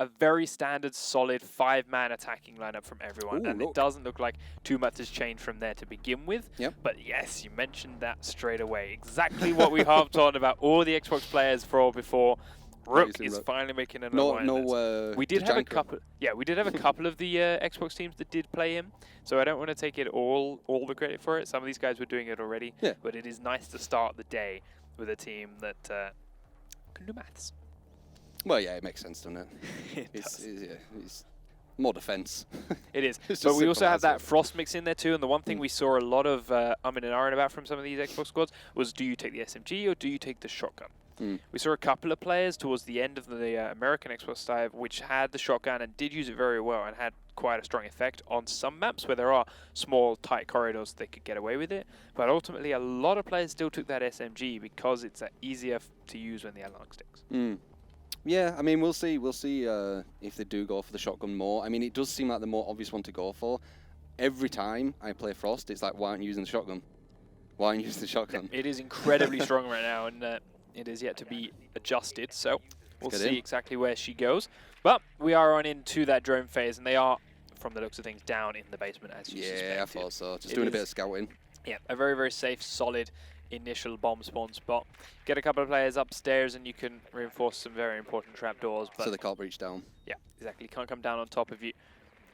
a very standard, solid 5-man attacking lineup from everyone. Ooh, and look. it doesn't look like too much has changed from there to begin with. Yep. But yes, you mentioned that straight away. Exactly what we harped on about all the Xbox players before. Rook is finally making an alliance. We did have a couple. Yeah, we did have a couple of the Xbox teams that did play him. So I don't want to take it all the credit for it. Some of these guys were doing it already. Yeah. But it is nice to start the day with a team that can do maths. Well, yeah, it makes sense, doesn't it? It's more defense. It is. It's But just we also have simple that Frost mix in there too. And the one thing we saw a lot of and ahhing about from some of these Xbox squads was, do you take the SMG or do you take the shotgun? We saw a couple of players towards the end of the American Xbox side which had the shotgun and did use it very well and had quite a strong effect on some maps where there are small, tight corridors they could get away with it. But ultimately, a lot of players still took that SMG because it's easier to use when they have long sticks. Yeah, I mean, we'll see. We'll see if they do go for the shotgun more. I mean, it does seem like the more obvious one to go for. Every time I play Frost, it's like, why aren't you using the shotgun? Why aren't you using the shotgun? It is incredibly strong right now, and it is yet to be adjusted. So we'll see exactly where she goes. But we are on into that drone phase, and they are, from the looks of things, down in the basement as you suspected. Yeah, I thought so. Just doing a bit of scouting. Yeah, a very, very safe, solid initial bomb spawn spot. Get a couple of players upstairs and you can reinforce some very important trapdoors. So they can't reach down. Yeah, exactly. Can't come down on top of you.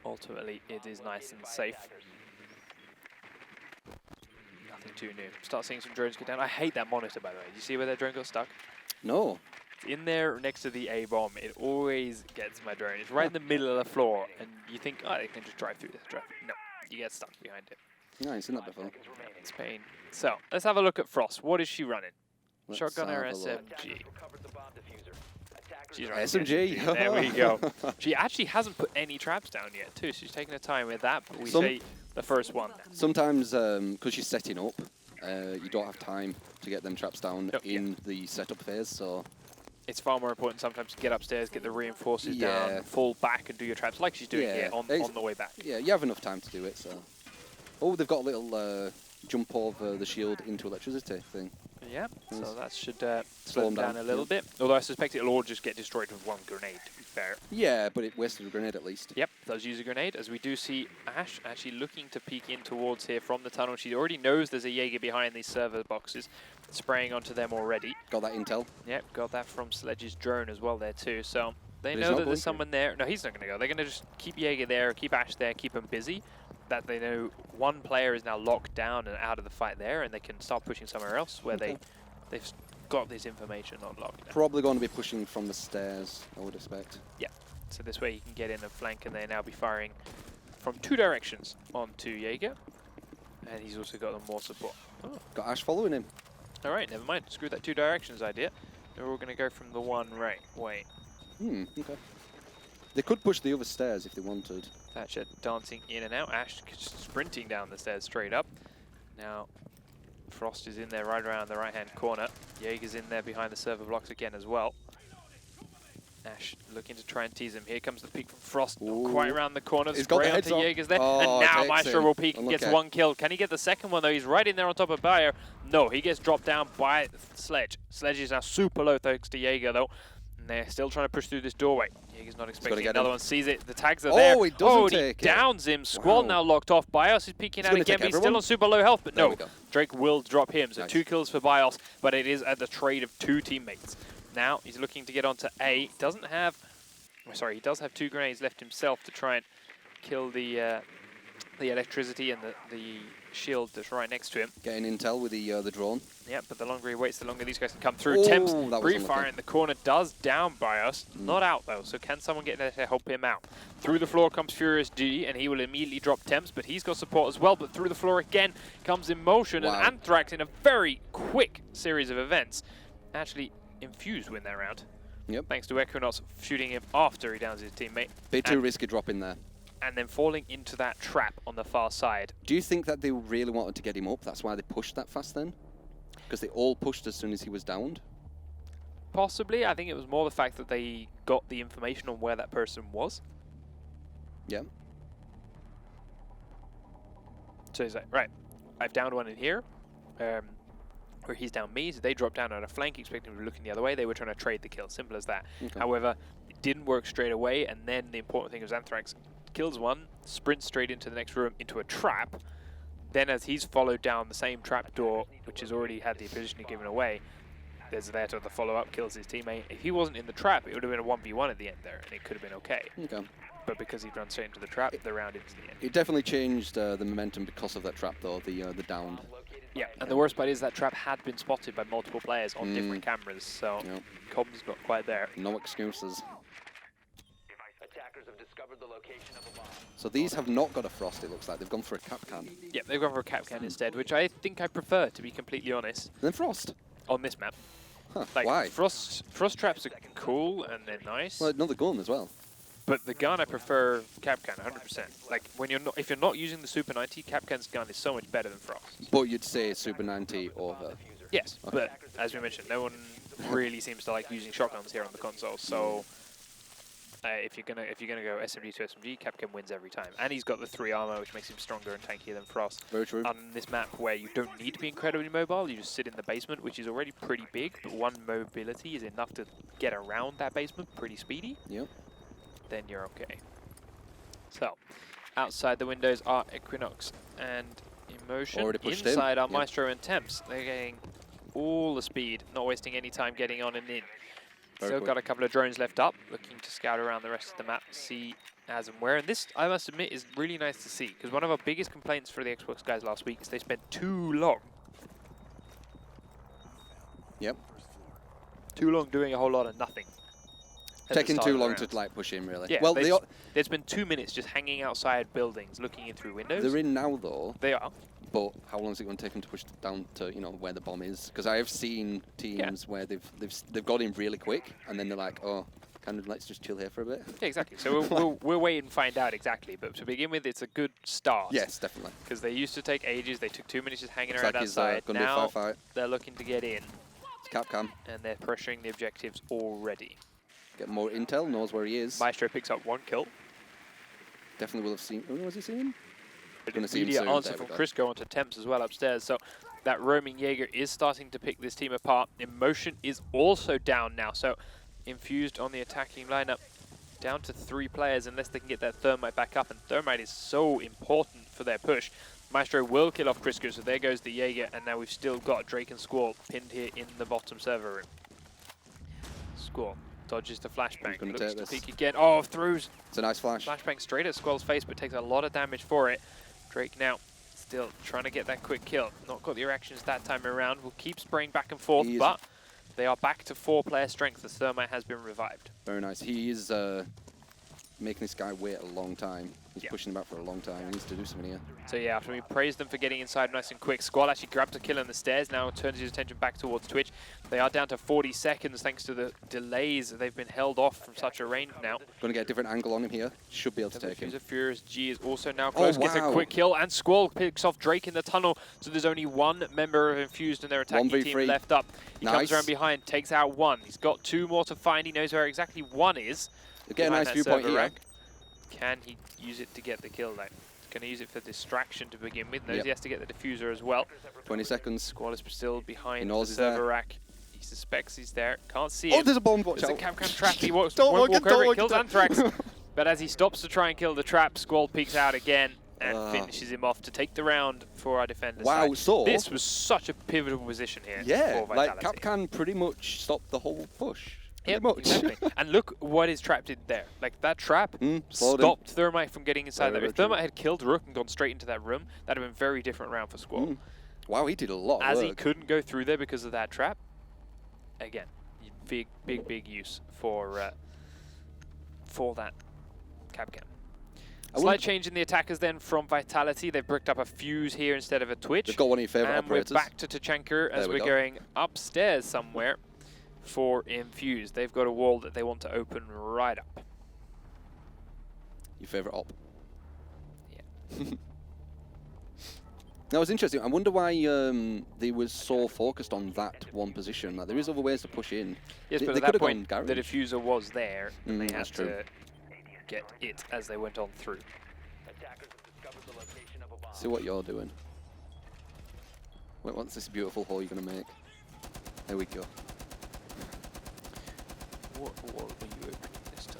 Ultimately, it is nice and safe. Nothing too new. Start seeing some drones go down. I hate that monitor, by the way. Do you see where that drone got stuck? No. It's in there next to the A-bomb. It always gets my drone. It's right in the middle of the floor. And you think, oh, they can just drive through this. No, you get stuck behind it. No, I've seen that before. It's pain. So, let's have a look at Frost. What is she running? Let's Shotgun or have a look. SMG? She's running SMG. There we go. She actually hasn't put any traps down yet, too. She's taking her time with that, but we say the first one. Sometimes, because she's setting up, you don't have time to get them traps down in the setup phase, so... It's far more important sometimes to get upstairs, get the reinforcers down, fall back and do your traps like she's doing here on the way back. Yeah, you have enough time to do it, so... Oh, they've got a little jump over the shield into electricity thing. Yeah, so that should slow them down a little bit. Although I suspect it'll all just get destroyed with one grenade, to be fair. Yeah, but it wasted a grenade at least. Yep, does use a grenade, as we do see Ash actually looking to peek in towards here from the tunnel. She already knows there's a Jaeger behind these server boxes, spraying onto them already. Got that intel. Yep, got that from Sledge's drone as well there too. So they know that there's someone there. No, he's not going to go. They're going to just keep Jaeger there, keep Ash there, keep him busy. That they know one player is now locked down and out of the fight there, and they can start pushing somewhere else where they've got this information on lockdown. Probably going to be pushing from the stairs, I would expect. Yeah, so this way he can get in and flank, and they now be firing from 2 directions onto Jaeger. And he's also got more support. Oh. Got Ash following him. All right, never mind. Screw that 2 directions idea. They're all going to go from the one right way. Okay. They could push the other stairs if they wanted. Thatcher dancing in and out. Ash sprinting down the stairs straight up. Now, Frost is in there right around the right-hand corner. Jaeger's in there behind the server blocks again as well. Ash looking to try and tease him. Here comes the peek from Frost. Not quite around the corner. He's got the heads up. Jaeger's there. Oh, and now Maestro will peek and gets one kill. Can he get the second one, though? He's right in there on top of Bayer. No, he gets dropped down by Sledge. Sledge is now super low thanks to Jaeger, though. And they're still trying to push through this doorway. Jaeger's not expecting another one. Sees it. The tags are there. Oh, he doesn't take it. Downs him. Squall now locked off. Bios is peeking out again, but he's still on super low health. But no, Drake will drop him. So 2 kills for Bios, but it is at the trade of 2 teammates. Now he's looking to get onto A. Doesn't have... Sorry, he does have 2 grenades left himself to try and kill the electricity and the shield that's right next to him. Getting intel with the drone. Yeah, but the longer he waits, the longer these guys can come through. Temps pre-fire in the corner does down Bios. Not out, though, so can someone get there to help him out? Through the floor comes Furious D, and he will immediately drop Temps, but he's got support as well. But through the floor again comes Emotion, and Anthrax in a very quick series of events. Actually, Infused win that round. Yep. Thanks to Equinox shooting him after he downs his teammate. Bit too risky dropping there. And then falling into that trap on the far side. Do you think that they really wanted to get him up? That's why they pushed that fast then? Because they all pushed as soon as he was downed? Possibly. I think it was more the fact that they got the information on where that person was. Yeah. So he's like, right, I've downed one in here. Where he's down me, so they dropped down on a flank, expecting to be looking the other way. They were trying to trade the kill, simple as that. Okay. However, didn't work straight away, and then the important thing was Anthrax kills one, sprints straight into the next room, into a trap. Then as he's followed down the same trap door, which has already had the positioning given away, there's there to the follow-up, kills his teammate. If he wasn't in the trap, it would have been a 1v1 at the end there, and it could have been okay. But because he'd run straight into the trap, the round into the end. It definitely changed the momentum because of that trap, though, the downed. Yeah, and the worst part is that trap had been spotted by multiple players on different cameras, so comms not quite there. No excuses. So these have not got a Frost, it looks like. They've gone for a Capcan. Yeah, they've gone for a Capcan instead, which I think I prefer, to be completely honest. Then Frost? On this map. Huh, like, why? Frost traps are cool and they're nice. Well, another gun as well. But the gun, I prefer Capcan 100%. Like when if you're not using the Super 90, Capcan's gun is so much better than Frost. But you'd say Super 90 over. Yes, but as we mentioned, no one really seems to like using shotguns here on the console. So if you're gonna go SMG to SMG, Capcan wins every time. And he's got the 3 armor, which makes him stronger and tankier than Frost. Very true. On this map where you don't need to be incredibly mobile, you just sit in the basement, which is already pretty big, but 1 mobility is enough to get around that basement pretty speedy. Yep. Then you're okay. So, outside the windows are Equinox and Emotion. Already pushed Inside in. are Maestro and Temps. They're getting all the speed, not wasting any time getting on and in. Still got a couple of drones left up, looking to scout around the rest of the map, see as and where. And this, I must admit, is really nice to see, because one of our biggest complaints for the Xbox guys last week is they spent too long. Yep. Too long doing a whole lot of nothing. Taking too long to like push in, really. Yeah, well, they've spent 2 minutes just hanging outside buildings, looking in through windows. They're in now, though. They are. But how long is it going to take them to push down to where the bomb is? Because I have seen teams where they've got in really quick, and then they're like, oh, kind of let's just chill here for a bit. Yeah, exactly. So we'll wait and find out exactly. But to begin with, it's a good start. Yes, definitely. Because they used to take ages. They took 2 minutes just hanging Looks around like outside. Gonna now be a firefight. They're looking to get in. It's Capcom. And they're pressuring the objectives already. Get more intel, knows where he is. Maestro picks up 1 kill. Definitely will have seen. Oh, was he seen him? Immediate answer from Crisco onto Temps as well upstairs. So that roaming Jaeger is starting to pick this team apart. Emotion is also down now. So Infused on the attacking lineup, down to 3 players unless they can get that Thermite back up. And Thermite is so important for their push. Maestro will kill off Crisco, so there goes the Jaeger. And now we've still got Drake and Squall pinned here in the bottom server room. Squall dodges the flashbang, looks to peek again. Oh, throws. It's a nice flash. Flashbang straight at Squall's face, but takes a lot of damage for it. Drake now still trying to get that quick kill. Not got the reactions that time around. Will keep spraying back and forth, but they are back to 4-player strength. The Thermite has been revived. Very nice. He is making this guy wait a long time. He's pushing him back for a long time. He needs to do something here. So yeah, after we praised them for getting inside nice and quick, Squall actually grabbed a kill on the stairs, now turns his attention back towards Twitch. They are down to 40 seconds thanks to the delays. They've been held off from such a range now. Going to get a different angle on him here. Should be able to take him. Furious G is also now close, gets a quick kill, and Squall picks off Drake in the tunnel. So there's only 1 member of Infused in their attacking team left up. He comes around behind, takes out 1. He's got 2 more to find. He knows where exactly 1 is. Get a nice viewpoint here. Can he use it to get the kill though? He's going to use it for distraction to begin with. Knows he has to get the diffuser as well. 20 seconds. Squall is still behind the server rack. He suspects he's there. Can't see him. Oh, there's a bomb. Watch out. There's a Capcom trap. He won't walk over it. Kills Anthrax. But as he stops to try and kill the trap, Squall peeks out again and finishes him off to take the round for our defenders. Wow, so this was such a pivotal position here. Yeah, for like Capcom pretty much stopped the whole push. Exactly. And look what is trapped in there. Like that trap stopped Thermite from getting inside there. If Thermite had killed Rook and gone straight into that room, that'd have been a very different round for Squall. Wow, he did a lot of As work. he couldn't go through there because of that trap. Again, big use for that Capcom. Slight change in the attackers then from Vitality. They've bricked up a Fuse here instead of a Twitch. They've got one of your favourite operators. And we're back to Tachanka as we're going upstairs somewhere for Infused. They've got a wall that they want to open right up. Your favourite op. Yeah. That was interesting. I wonder why they were so focused on that one position. Like, there is other ways to push in. Yes, but at that point, the diffuser was there, and they had to get it as they went on through. See what you're doing. Wait, what's this beautiful hole you're going to make? There we go. What wall are you opening this time?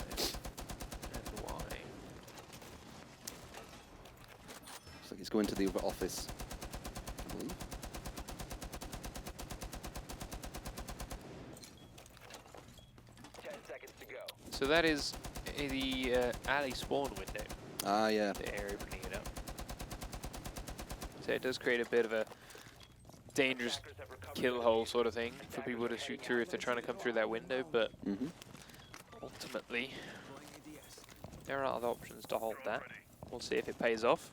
Looks like it's going to the other office, I believe. So that is the alley spawn window. Ah, yeah. They're opening it up. So it does create a bit of a dangerous kill hole sort of thing for people to shoot through if they're trying to come through that window, but ultimately there are other options to hold that. We'll see if it pays off.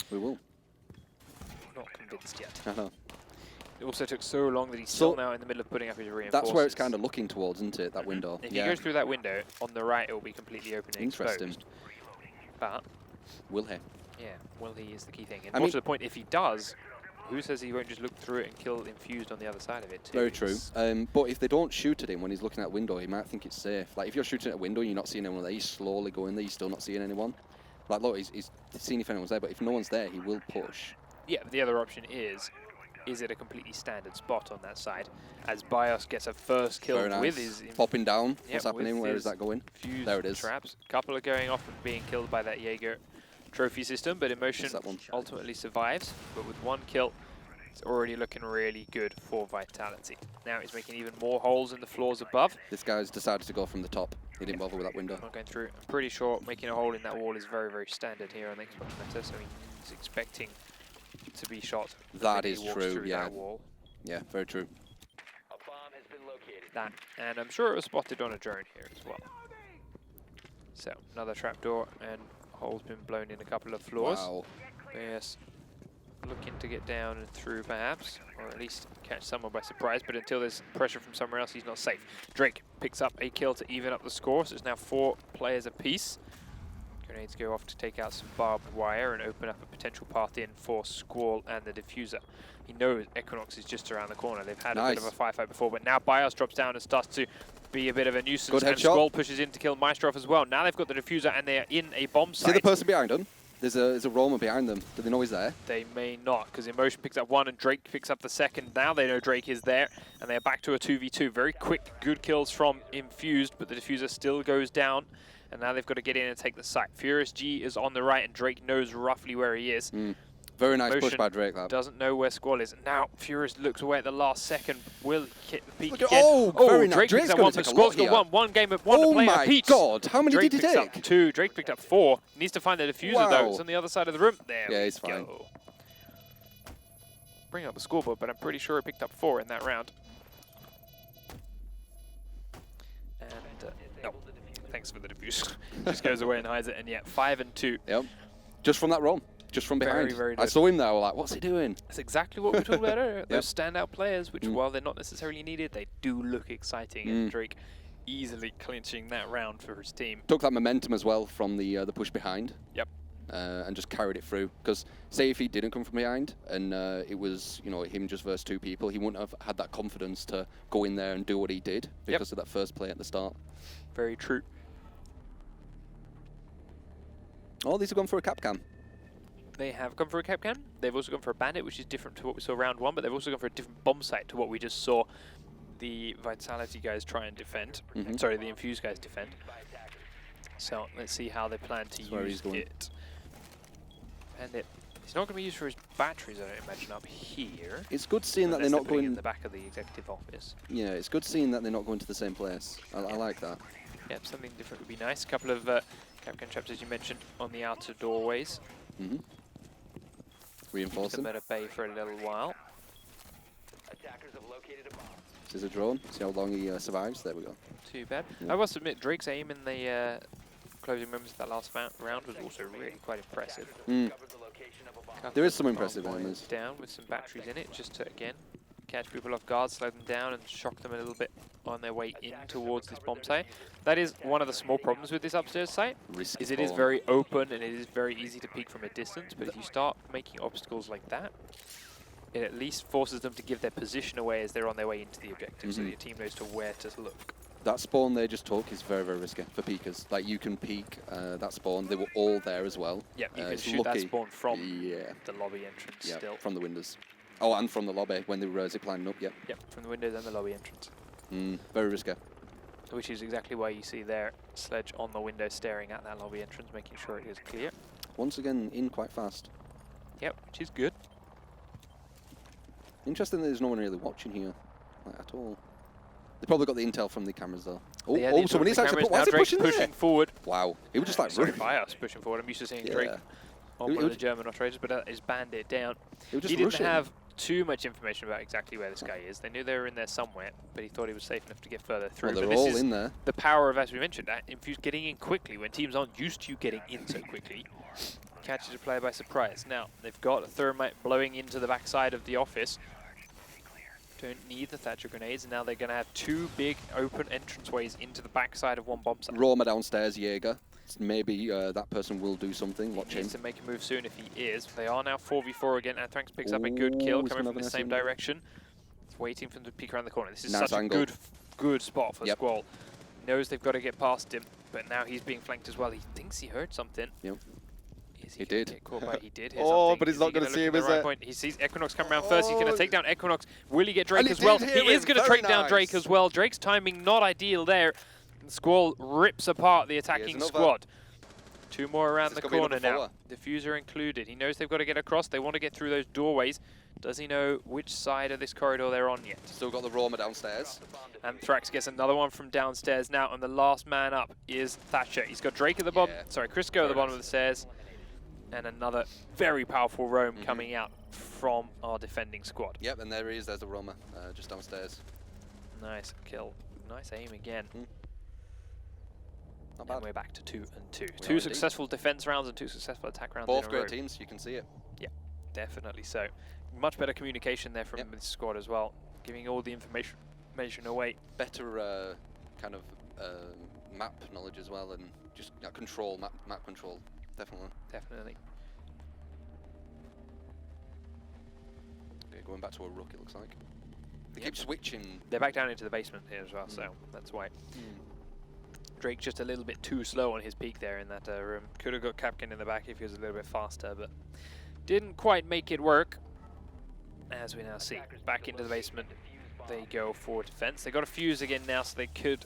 We will. Not convinced yet. I know. It also took so long that he's still now in the middle of putting up his reinforcements. That's where it's kind of looking towards, isn't it, that window? If he goes through that window, on the right it will be completely open and Interesting. exposed. But will he? Yeah, will he is the key thing. And I more mean, to the point, if he does, who says he won't just look through it and kill Infused on the other side of it too? Very true. But if they don't shoot at him when he's looking at a window, he might think it's safe. Like if you're shooting at a window and you're not seeing anyone there, he's slowly going there, you're still not seeing anyone. Like look, he's seeing if anyone's there, but if no one's there, he will push. Yeah, but the other option is it a completely standard spot on that side? As Bios gets a first kill Very nice. with his... Popping down, yep, what's happening, where is that going? There it is. Traps. A couple are going off and being killed by that Jaeger trophy system, but Emotion ultimately survives. But with one kill, it's already looking really good for Vitality. Now he's making even more holes in the floors above. This guy's decided to go from the top. He didn't bother with that window. Not going through. I'm pretty sure making a hole in that wall is very, very standard here on the Xbox Meta, so he's expecting to be shot. That is true, yeah. That wall. Yeah, very true. A bomb has been located. That, and I'm sure it was spotted on a drone here as well. So, another trapdoor, and hole's been blown in a couple of floors. Wow. Yes. Looking to get down and through perhaps, or at least catch someone by surprise, but until there's pressure from somewhere else, he's not safe. Drake picks up a kill to even up the score, so it's now 4 players apiece. Grenades go off to take out some barbed wire and open up a potential path in for Squall and the Diffuser. He knows Equinox is just around the corner. They've had a bit of a firefight before, but now Bios drops down and starts to be a bit of a nuisance. Good and headshot. Squall pushes in to kill Maestroff as well. Now they've got the Diffuser and they are in a bomb site. See the person behind them? There's a roamer behind them. Do they know he's there? They may not, because Emotion picks up one and Drake picks up the second. Now they know Drake is there, and they're back to a 2v2. Very quick, good kills from Infused, but the Diffuser still goes down. And now they've got to get in and take the site. Furious G is on the right, and Drake knows roughly where he is. Very nice Emotion push by Drake. That. Doesn't know where Squall is. Now Furious looks away at the last second. Will he hit the peak again? Oh, very nice. Drake Drake's picks up going one, to but take a Squall's lot got here. one game of one to Oh play my apiece. God! How many Drake did he picks take? Up 2. Drake picked up 4. Needs to find the Diffuser Wow. though. It's on the other side of the room. There Yeah, we he's fine. go. Bring up the scoreboard, but I'm pretty sure he picked up 4 in that round. And no, thanks for the Diffuser. Just goes away and hides it, and yeah, 5 and 2. Yep. Just from that roam. Just from behind. Very I good. saw him there. I was like, what's he doing? That's exactly what we were talking about earlier. Those standout players, which while they're not necessarily needed, they do look exciting. And Drake easily clinching that round for his team. Took that momentum as well from the push behind. Yep. And just carried it through. Because say if he didn't come from behind and it was him just versus 2 people, he wouldn't have had that confidence to go in there and do what he did because of that first play at the start. Very true. Oh, these have gone for a cap cam. They have gone for a Capcan. They've also gone for a Bandit, which is different to what we saw round 1, but they've also gone for a different bomb site to what we just saw the Vitality guys try and defend. Sorry, the Infused guys defend. So let's see how they plan to use it. Bandit, it's not going to be used for his batteries, I don't imagine, up here. It's good seeing that they're not going in the back of the executive office. Yeah, it's good seeing that they're not going to the same place. I like that. Yep, something different would be nice. A couple of Capcan traps, as you mentioned, on the outer doorways. Reinforcing. Keep them at a bay for a little while. Attackers have located a bomb. This is a drone. See how long he survives. There we go. Too bad. I must admit, Drake's aim in the closing moments of that last round was also really quite impressive. There is some impressive aimers. Down with some batteries in it, just to again catch people off guard, slow them down, and shock them a little bit on their way in towards this bomb site. That is one of the small problems with this upstairs site. Is it is very open and it is very easy to peek from a distance. But if you start making obstacles like that, it at least forces them to give their position away as they're on their way into the objective, so that your team knows to where to look. That spawn they just took is very, very risky for peekers. Like, you can peek that spawn. They were all there as well. Yeah, you can shoot that spawn from the lobby entrance still. From the windows. Oh, and from the lobby when they were ziplining up, yep. Yep, from the windows and the lobby entrance. Very risky. Which is exactly why you see their Sledge on the window staring at that lobby entrance, making sure it is clear. Once again, in quite fast. Yep, which is good. Interesting that there's no one really watching here, like, at all. They probably got the intel from the cameras though. Oh, Yeah, oh, someone is actually why is he Drake's pushing there? forward. Wow, he was just like Sorry, running. Bias pushing forward. I'm used to seeing Yeah. Drake on He one of was- the German operators, but he's banned it down. He was just He didn't rushing. have too much information about exactly where this guy is. They knew they were in there somewhere, but he thought he was safe enough to get further through. Well, they're but this all is in there. the power of, as we mentioned, that Infused getting in quickly when teams aren't used to you getting in so quickly. Catches a player by surprise. Now, they've got a thermite blowing into the backside of the office. Don't need the Thatcher grenades, and now they're going to have two big open entranceways into the backside of one bomb site. Roma downstairs, Jaeger. Maybe that person will do something. Watch He him. needs to make a move soon if he is. They are now 4v4 again. Anthrax picks up a good kill Ooh, coming he's from the gonna same have a nice direction. He's waiting for him to peek around the corner. This is Nice such angle. a good spot for Yep. Squall. Knows they've got to get past him, but now he's being flanked as well. He thinks he heard something. Yep. Is He gonna did. Get caught by, he did hear Oh, something. but he's Is not he gonna look see at him, the is right it? point? He sees Equinox come around first. He's going Oh. to take down Equinox. Will he get Drake And he as well? did He hear is him. going to Very take down Drake nice. as well. Drake's timing not ideal there. And Squall rips apart the attacking another. squad. Two more around This the is gonna be corner another now. Diffuser included. He knows they've got to get across. They want to get through those doorways. Does he know which side of this corridor they're on yet? Still got the Roma downstairs. Anthrax gets another one from downstairs now, and the last man up is Thatcher. He's got Drake at the bottom, Yeah. sorry, Crisco at the bottom of the stairs, and another very powerful roam coming out from our defending squad. Yep, and there he is. There's the Roma just downstairs. Nice kill. Nice aim again. Not And bad. we're back to 2 and 2. We are Two indeed. successful defense rounds and 2 successful attack rounds Both in a great row. teams. You can see it. Definitely so. Much better communication there from Yep. this squad as well, giving all the information away. Better kind of map knowledge as well, and just control, map control. Definitely. Definitely. Okay, going back to a rook, it looks like. They Yep. keep switching. They're back down into the basement here as well, so that's why. Drake just a little bit too slow on his peak there in that room. Could have got Capkin in the back if he was a little bit faster, but didn't quite make it work. As we now see, back into the basement, they go for defense. They got a fuse again now, so they could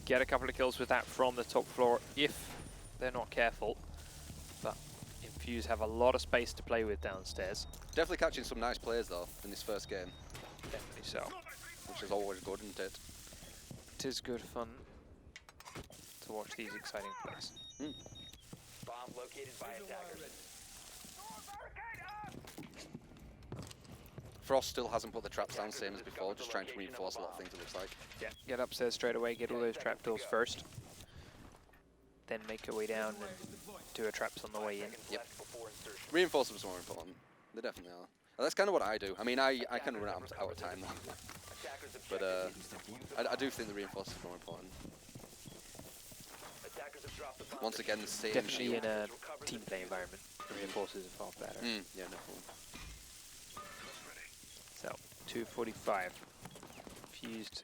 get a couple of kills with that from the top floor if they're not careful. But Infuse have a lot of space to play with downstairs. Definitely catching some nice players though in this first game, Definitely so. which is always good, isn't it? It is good fun to watch these exciting plays. Bomb located by attackers. Frost still hasn't put the traps down, same as before, just trying to reinforce a lot of things, it looks like. Yeah, get upstairs straight away, get all those trapdoors first. Then make your way down and do a traps on the way in. Yep. Reinforcements are more important. They definitely are. Well, that's kind of what I do. I mean, I kind of run out of time though. But I do think the reinforcements are more important. Once again, the same Definitely shield. in a team play environment, the reinforcers are far better. Yeah, definitely. So, 245. Fused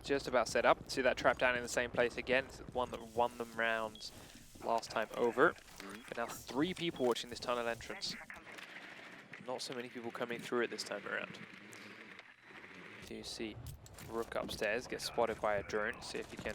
just about set up. See that trap down in the same place again. It's the one that won them rounds last time over. But now 3 people watching this tunnel entrance. Not so many people coming through it this time around. Do you see Rook upstairs, gets spotted by a drone, see if he can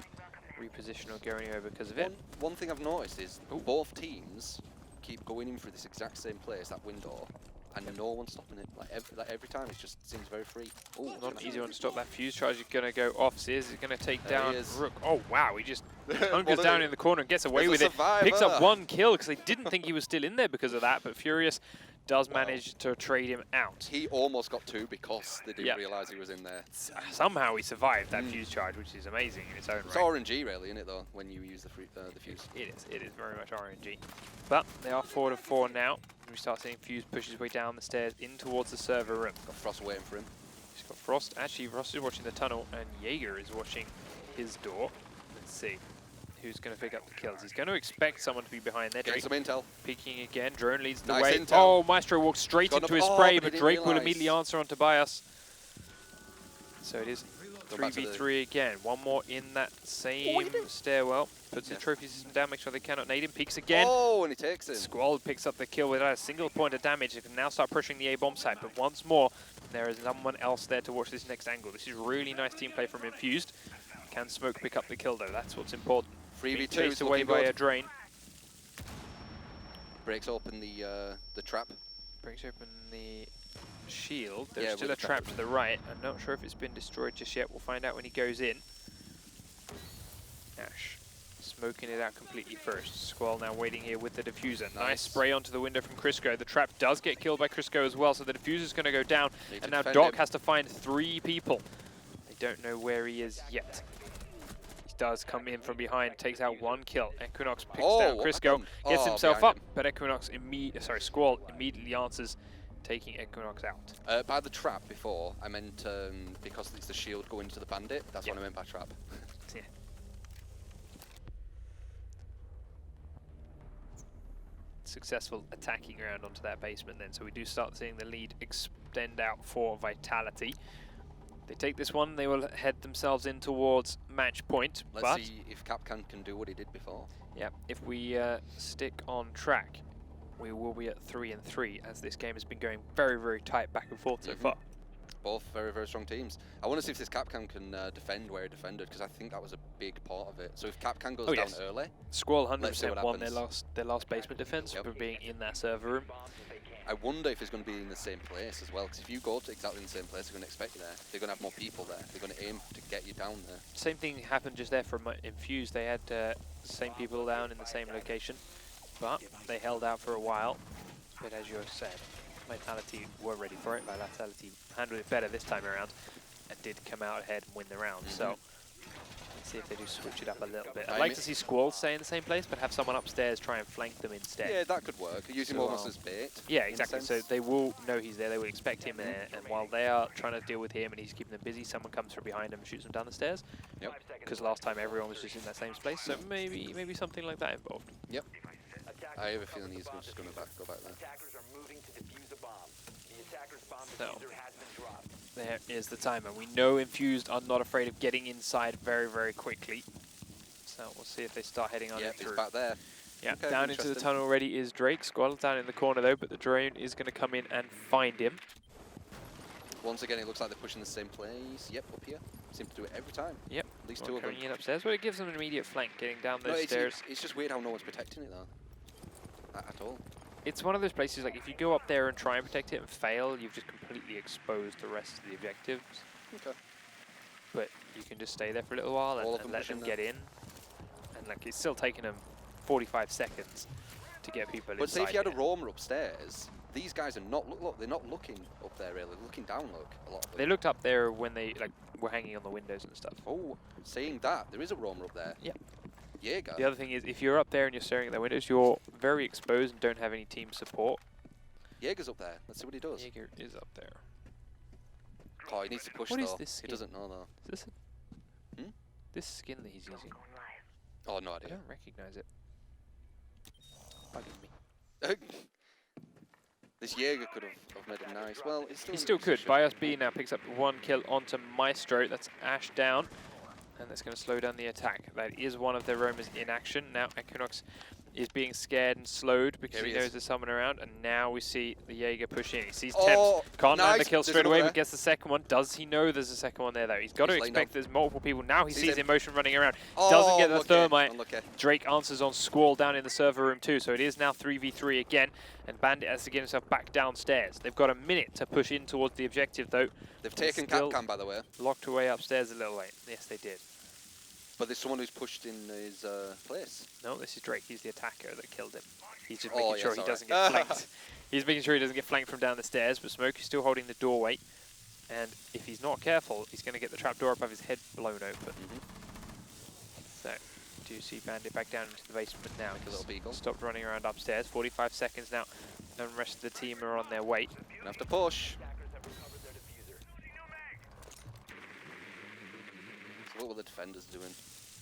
reposition or go anywhere because of it. One thing I've noticed is both teams keep going in through this exact same place, that window, and no one's stopping it. Like every time, it just seems very free. Oh, not an easy one to stop. That fuse charge is going to go off. Sears is going to take There he down is. Rook. Oh, wow. He just hunkers What down a- in the corner and gets away There's with a it. Picks up survivor. 1 kill because they didn't think he was still in there because of that. But Furious does manage to trade him out. He almost got 2 because they didn't Yep. realise he was in there. Somehow he survived that fuse charge, which is amazing in its own It's right. RNG really, isn't it though, when you use the fuse. It is very much RNG. But they are 4 to 4 now. We start seeing Fuse push his way down the stairs in towards the server room. Got Frost waiting for him. He's got Frost. Actually, Frost is watching the tunnel, and Jaeger is watching his door. Let's see who's going to pick up the kills. He's going to expect someone to be behind there. Getting Drake some intel. peeking again. Drone leads the Nice way. intel. Oh, Maestro walks straight Got into him. his Oh, spray, but he but didn't Drake will realise. immediately answer on Tobias. So it is Go back to the- 3v3 again. One more in that same stairwell. Puts the trophy system down, make sure they cannot nade him. Peeks again. Oh, and he takes it. Squall picks up the kill without a single point of damage. They can now start pushing the A-bomb site, but once more, there is someone else there to watch this next angle. This is really nice team play from Infused. Can Smoke pick up the kill, though? That's what's important. 3v2 Being chased away by a drain. Breaks open the trap. Breaks open the shield. There's Yeah, still with a the trap to the right. I'm not sure if it's been destroyed just yet. We'll find out when he goes in. Ash smoking it out completely first. Squall now waiting here with the diffuser. Nice spray onto the window from Crisco. The trap does get killed by Crisco as well, so the diffuser's going to go down. And now Doc has to find 3 people. They don't know where he is yet. He does come in from behind, takes out 1 kill. Equinox picks down Crisco, gets himself up, but Equinox Squall immediately answers, taking Equinox out. By the trap before, I meant because it's the shield going to the bandit. That's what I meant by trap. Yeah. Successful attacking around onto that basement then, so we do start seeing the lead extend out for Vitality. They take this one, they will head themselves in towards match point. Let's see if Capcan can do what he did before. Yeah, if we stick on track, we will be at 3-3, as this game has been going very, very tight back and forth so far. Both very, very strong teams. I want to see if this Capcan can defend where he defended, because I think that was a big part of it. So if Capcan goes down early, Squall 100% won their last basement defense for being in that server room. I wonder if it's going to be in the same place as well, because if you go to exactly the same place, they're going to expect you there. They're going to have more people there. They're going to aim to get you down there. Same thing happened just there from Infused. They had the same people down in the same location, but they held out for a while. But as you said, Vitality were ready for it. Vitality handled it better this time around and did come out ahead and win the round. So let's see if they do switch it up a little bit. I'd like to see Squall stay in the same place, but have someone upstairs try and flank them instead. Yeah, that could work. Use him almost as bait. Yeah, exactly. So they will know he's there. They will expect him there. And while they are trying to deal with him and he's keeping them busy, someone comes from behind him and shoots them down the stairs. Yep. Because last time everyone was just in that same place. So maybe something like that involved. Yep. I have a feeling he's just going to go back there. So there is the timer. We know Infused are not afraid of getting inside very, very quickly. So we'll see if they start heading on it through. It's back there. Yeah, okay, down into the tunnel already is Drake. Squall down in the corner though, but the drone is going to come in and find him. Once again, it looks like they're pushing the same place. Yep, up here. Seem to do it every time. Yep. At least 2 of them. Coming in upstairs, but it gives them an immediate flank getting down those stairs. It's just weird how no one's protecting it though. At all. It's one of those places, like, if you go up there and try and protect it and fail, you've just completely exposed the rest of the objectives. Okay. But you can just stay there for a little while and let them get in. And, like, it's still taking them 45 seconds to get people inside. But say if you had a roamer upstairs, these guys are not, they're not looking up there really, they're looking down, a lot of them. They looked up there when they, like, were hanging on the windows and stuff. Oh, saying that, there is a roamer up there. Yeah. Jaeger. The other thing is, if you're up there and you're staring at the windows, you're very exposed and don't have any team support. Jaeger's up there. Let's see what he does. Jaeger is up there. Oh, he needs to push though. though. What is this skin? He doesn't know though. Is this this skin that he's using? Oh, no idea. I don't recognize it. Bugging me. This Jaeger could have made him nice. Well, he still could. Bios B now picks up 1 kill onto Maestro. That's Ash down. And that's going to slow down the attack. That is one of their roamers in action. Now Equinox is being scared and slowed because he knows there's someone around. And now we see the Jaeger push in. He sees Temps. Can't land the kill straight away, but gets the second one. Does he know there's a second one there, though? He's got to expect there's multiple people. Now he sees Emotion running around. Doesn't get the thermite. Drake answers on Squall down in the server room, too. So it is now 3v3 again. And Bandit has to get himself back downstairs. They've got a minute to push in towards the objective, though. They've taken Capcan, by the way. Locked away upstairs a little late. Yes, they did. But there's someone who's pushed in his place. No, this is Drake. He's the attacker that killed him. He's just making sure he doesn't get flanked. He's making sure he doesn't get flanked from down the stairs, but Smoke is still holding the doorway. And if he's not careful, he's going to get the trapdoor above his head blown open. So, do you see Bandit back down into the basement now? Like a little beagle. Stopped running around upstairs. 45 seconds now, and the rest of the team are on their way. Gonna have to push. So what were the defenders doing?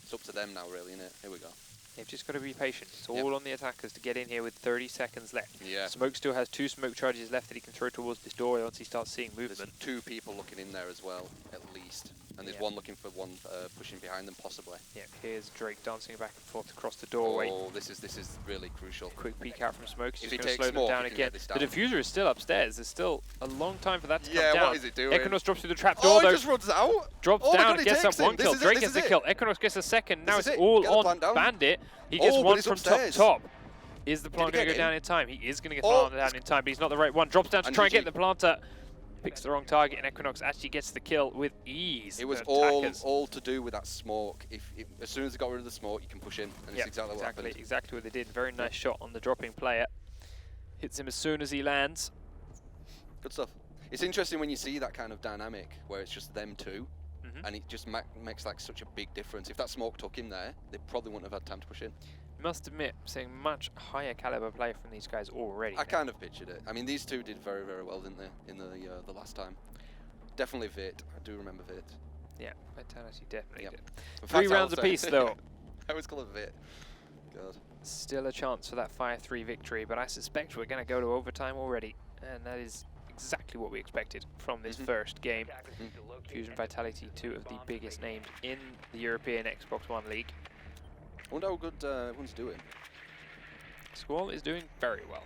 It's up to them now, really, isn't it? Here we go. They've just got to be patient. It's all on the attackers to get in here with 30 seconds left. Yeah. Smoke still has 2 smoke charges left that he can throw towards this doorway once he starts seeing movement. There's 2 people looking in there as well, at least. And there's one looking for one pushing behind them, possibly. Yeah, here's Drake dancing back and forth across the doorway. Oh, this is really crucial. Quick peek out from Smoke. He's If just going to slow them down again. The diffuser is still upstairs. There's still a long time for that to come down. Yeah, what is it doing? Equinox drops through the trap door, though. He just runs out. Drops down, gets up 1 kill. Drake gets the kill. Equinox gets a second. Now it's all on Bandit. He gets 1 from top. Is the plant Did he going to get go him? down in time? He is going to get Oh, planted down in time, but he's not the right one. Drops down to and try and get GG. the planter. Picks the wrong target, and Equinox actually gets the kill with ease. It was The attackers. all to do with that smoke. As soon as they got rid of the smoke, you can push in, and it's exactly what happened. Exactly what they did. Very nice shot on the dropping player. Hits him as soon as he lands. Good stuff. It's interesting when you see that kind of dynamic where it's just them two, and it just makes like such a big difference. If that smoke took him there, they probably wouldn't have had time to push in. Must admit, seeing much higher caliber play from these guys already. I kind of pictured it. I mean, these two did very, very well, didn't they, in the last time? Definitely Vit. I do remember Vit. Yeah, Vitality definitely Yep. did. 3 rounds apiece, though. I always call it Vit. God. Still a chance for that 5-3 victory, but I suspect we're going to go to overtime already, and that is exactly what we expected from this first game. Fusion Vitality, 2 of the biggest names in the European Xbox One League. I wonder how good everyone's doing. Squall is doing very well.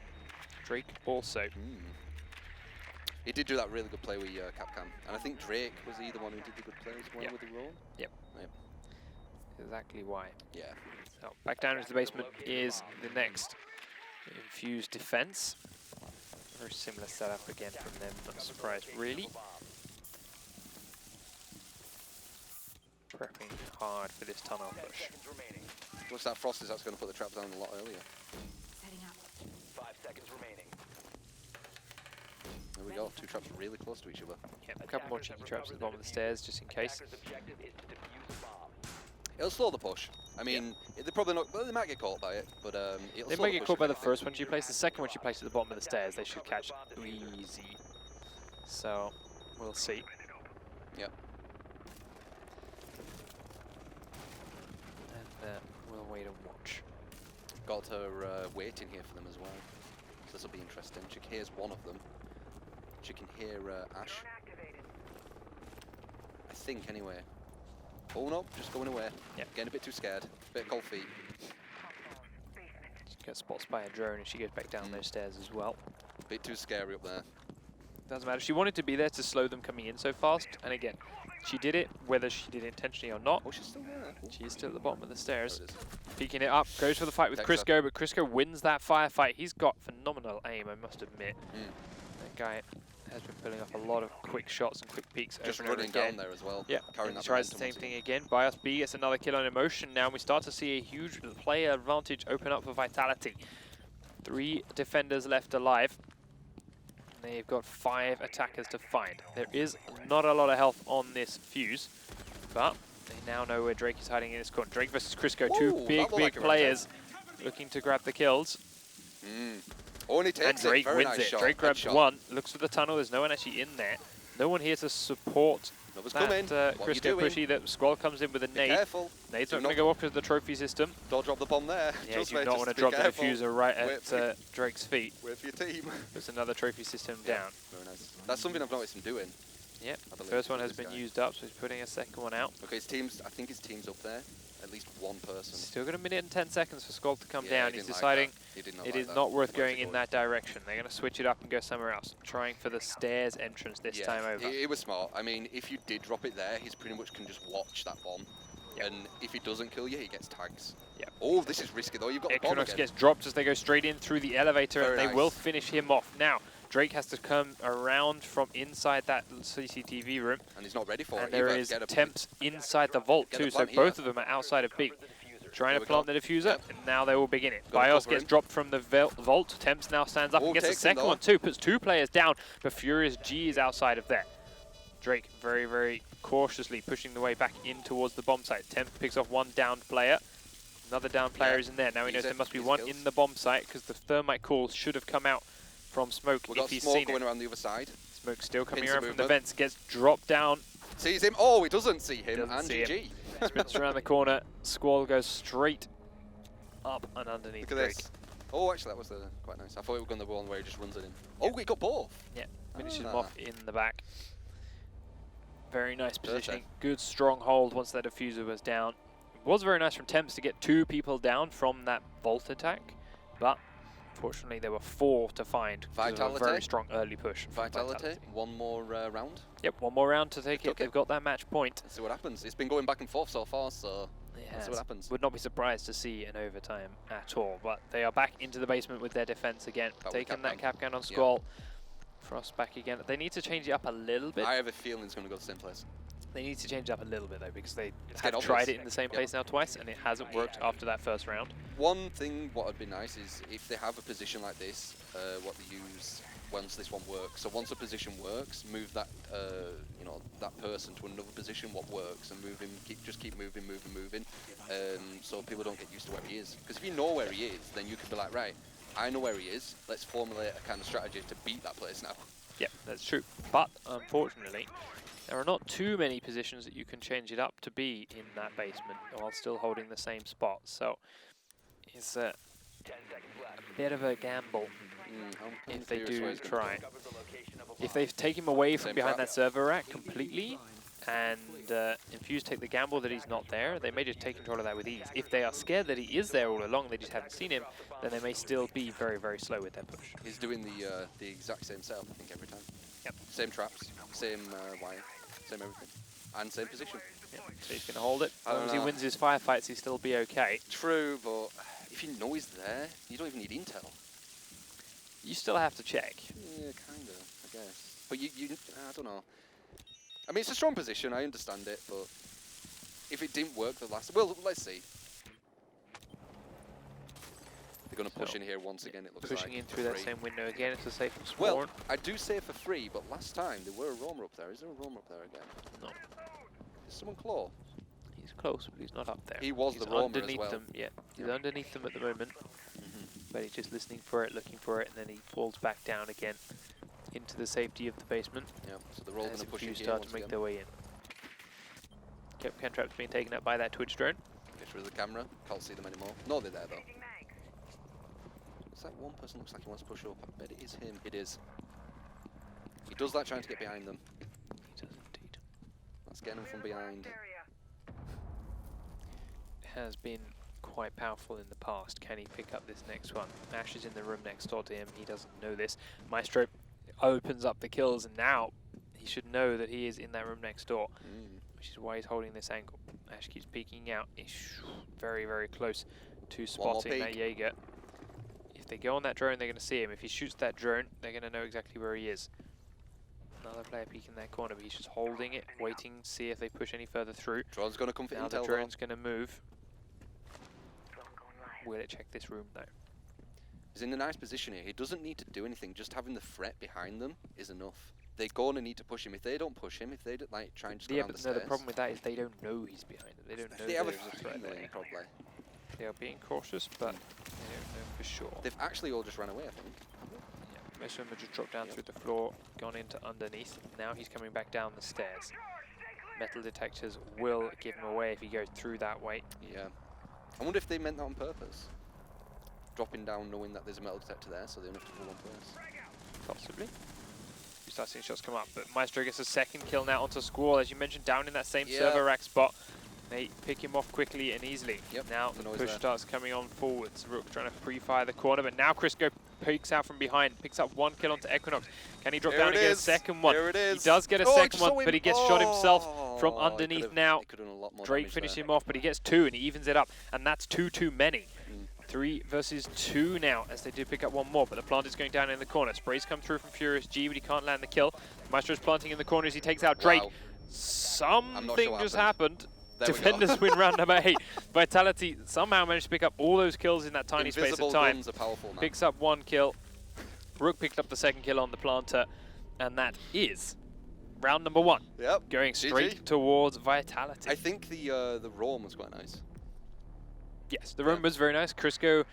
Drake also. He did do that really good play with Capcom, and I think Drake was he the one who did the good play as well with the roll? Yep. Exactly why. Yeah. So back down into the basement is the next Infused defense. Very similar setup again from them, not surprised really. Prepping hard for this tunnel push. Looks like Frost is actually going to put the trap down a lot earlier. Setting up. 5 seconds remaining. There we go, 2 traps really close to each other. Yep, a couple more cheeky traps at the bottom of the stairs just in case. Objective is to defuse the bomb. It'll slow the push. I mean, they're probably not. Well, they might get caught by it, but it'll They slow might the get push caught by a the bit. first one you place. The second one you place at the bottom of the stairs, they should catch easy. So, we'll see. Yep. And we'll wait and watch. Got her waiting here for them as well. So this will be interesting. She hears one of them. She can hear Ash. I think anyway. Oh no, just going away. Yeah. Getting a bit too scared. Bit of cold feet. She gets spotted by a drone and she goes back down those stairs as well. Bit too scary up there. Doesn't matter. She wanted to be there to slow them coming in so fast. And again, she did it, whether she did it intentionally or not. Oh, she's still there. Ooh. She is still at the bottom of the stairs. There it is. Peeking it up, goes for the fight with Takes Crisco, but Crisco wins that firefight. He's got phenomenal aim, I must admit. That guy has been pulling off a lot of quick shots and quick peeks Just over and running over again. down there as well. Yeah, Carrying and that tries the momentum same onto thing again. Bios B gets another kill on Emotion now, and we start to see a huge player advantage open up for Vitality. 3 defenders left alive. And they've got 5 attackers to find. There is not a lot of health on this Fuse, but they now know where Drake is hiding in this corner. Drake versus Crisco, Ooh, two that big looked like a players looking to grab the kills. Oh, and he And takes Drake it. Very wins nice it. shot. Drake grabs Headshot. one, looks for the tunnel, there's no one actually in there. No one here to support Nobody's that coming. What are you Crisco doing? pushy. That Squall comes in with a Be nade. careful. Nade's Do not going to go off because of the trophy system. Don't drop the bomb there. Yeah, Trust you me, do not just want to be drop the careful. diffuser right Wait at for Drake's feet. Wait for your team. There's another trophy system down. Very nice. That's something I've noticed him doing. Yep, I believe first one with has this been guy. used up, so he's putting a second one out. Okay, his team's. I think his team's up there. At least one person. Still got a minute and 10 seconds for Skull to come Yeah, down. he He's didn't like deciding that. He did not it like is that. not worth Where's going he in that direction. They're going to switch it up and go somewhere else. Trying for the stairs entrance this Yeah, time over. It was smart. I mean, if you did drop it there, he's pretty much can just watch that bomb. Yep. And if he doesn't kill you, he gets tags. Yep. Oh, this is risky though. You've got the bomb Equinox again. gets dropped as they go straight in through the elevator, Very and they nice. will finish him off. Now, Drake has to come around from inside that CCTV room, And he's not ready for and it. there either. is Get a- temps inside the vault Get the too, so plant both here. of them are outside of B. Trying There to we plant go. the diffuser, Yep. and now they will begin it. Gotta Bios cover gets him. dropped from the vault. Temps now stands up Oh, and gets the takes him second though. one too. Puts 2 players down, but Furious G is outside of there. Drake very, very cautiously pushing the way back in towards the bomb site. Temps picks off 1 downed player. Another down player Yeah. is in there. Now he knows Easy. there must be Easy 1 kills. in the bomb site because the thermite call should have come out from Smoke We've if got he's smoke seen going it. around the other side. Smoke still coming Pins the around from the movement. vents. Gets dropped down. Sees him. Oh, he doesn't see him. Doesn't and see him. GG. Sprints around the corner. Squall goes straight up and underneath Look at Drake. this. Oh, actually, that was quite nice. I thought it was going to the one where he just runs it in. Oh, we got both. Yeah, finishes him Ah. off in the back. Very nice positioning. Perfect. Good strong hold once that diffuser was down. It was very nice from Temps to get 2 people down from that vault attack, but fortunately there were 4 to find because of a Vitality. very strong early push. from Vitality. One more round. Yep, one more round to take it. took it. They've got that match point. Let's see what happens. It's been going back and forth so far, so That's what happens. Would not be surprised to see an overtime at all, but they are back into the basement with their defense again. Taking that Capcan on Squall. Frost back again. They need to change it up a little bit. I have a feeling it's going to go to the same place. They need to change it up a little bit though, because they have tried it in the same place now twice, and it hasn't worked after that first round. One thing, what would be nice is if they have a position like this, what they use once this one works. So once a position works, move that you know, that person to another position what works, and move him. Just keep moving, so people don't get used to where he is. Because if you know where he is, then you can be like, right, I know where he is. Let's formulate a kind of strategy to beat that place now. Yeah, that's true. But unfortunately, there are not too many positions that you can change it up to be in that basement while still holding the same spot. So it's a bit of a gamble if they do try. If they take him away from behind that server rack completely and Infused take the gamble that he's not there, they may just take control of that with ease. If they are scared that he is there all along, they just haven't seen him, then they may still be very, very slow with their push. He's doing the exact same setup, I think, every time. Yep. Same traps, same wire, same everything, and same position. Yep. So he's going to hold it. As long as he wins his firefights, he'll still be okay. True, but if you know he's there, you don't even need intel. You still have to check. Yeah, kind of, I guess. But you I don't know. I mean, it's a strong position, I understand it, but if it didn't work the last... Well, let's see. They're going to push in here once again, it looks like. Pushing in through that same window again, it's a safe and spawn. Well, I do say for free, but last time there were a roamer up there. Is there a roamer up there again? No. Is someone claw? He's close, but he's not up there. He was he's the roamer underneath as well. them, yeah. He's underneath them at the moment. But he's just listening for it, looking for it, and then he falls back down again into the safety of the basement. Yeah, so they're all going to push in here start to make their way in. Can traps being taken out by that Twitch drone. Get through the camera, can't see them anymore. No, they're there though. Looks like one person looks like he wants to push up. I bet it is him. It is. He does that trying to get behind them. He does indeed. That's getting them from behind. Has been quite powerful in the past. Can he pick up this next one? Ash is in the room next door to him. He doesn't know this. Maestro opens up the kills, and now he should know that he is in that room next door, which is why he's holding this angle. Ash keeps peeking out. He's very, very close to spotting that Jaeger. If they go on that drone, they're going to see him. If he shoots that drone, they're going to know exactly where he is. Another player peeking that corner, but he's just holding it, waiting to see if they push any further through. Drone's going to come for now intel. The drone's going to move. Will it check this room though? He's in a nice position here. He doesn't need to do anything. Just having the threat behind them is enough. They're going to need to push him. If they don't push him, if they don't, like try and just go down the stairs. The problem with that is they don't know he's behind them. They don't know they have there's a threat there. probably. They are being cautious, but they don't know for sure. They've actually all just ran away, I think. Yeah, most of them have just dropped down through the floor, gone into underneath. Now he's coming back down the stairs. Metal detectors will give him away if he goes through that way. Yeah. I wonder if they meant that on purpose. Dropping down knowing that there's a metal detector there, so they don't have to go one place. Possibly. You start seeing shots come up, but Maestro gets a second kill now onto Squall, as you mentioned, down in that same server rack spot. They pick him off quickly and easily. Yep. Now the push starts coming on forwards. Rook trying to pre-fire the corner, but now Crisco peeks out from behind, picks up one kill onto Equinox. Can he drop down and get a second one? He does get a second one, but he gets shot himself from underneath now. Drake finishes him off, but he gets two and he evens it up, and that's two too many. 3 versus 2 now, as they do pick up one more, but the plant is going down in the corner. Sprays come through from Furious G, but he can't land the kill. Maestro's planting in the corner as he takes out Drake. Something just happened. Defenders win round number 8. Vitality somehow managed to pick up all those kills in that tiny space of time. Picks up one kill. Rook picked up the second kill on the planter, and that is round number 1. Yep. Going straight towards Vitality. I think the roam was quite nice. Yes, the roam was very nice. Crisco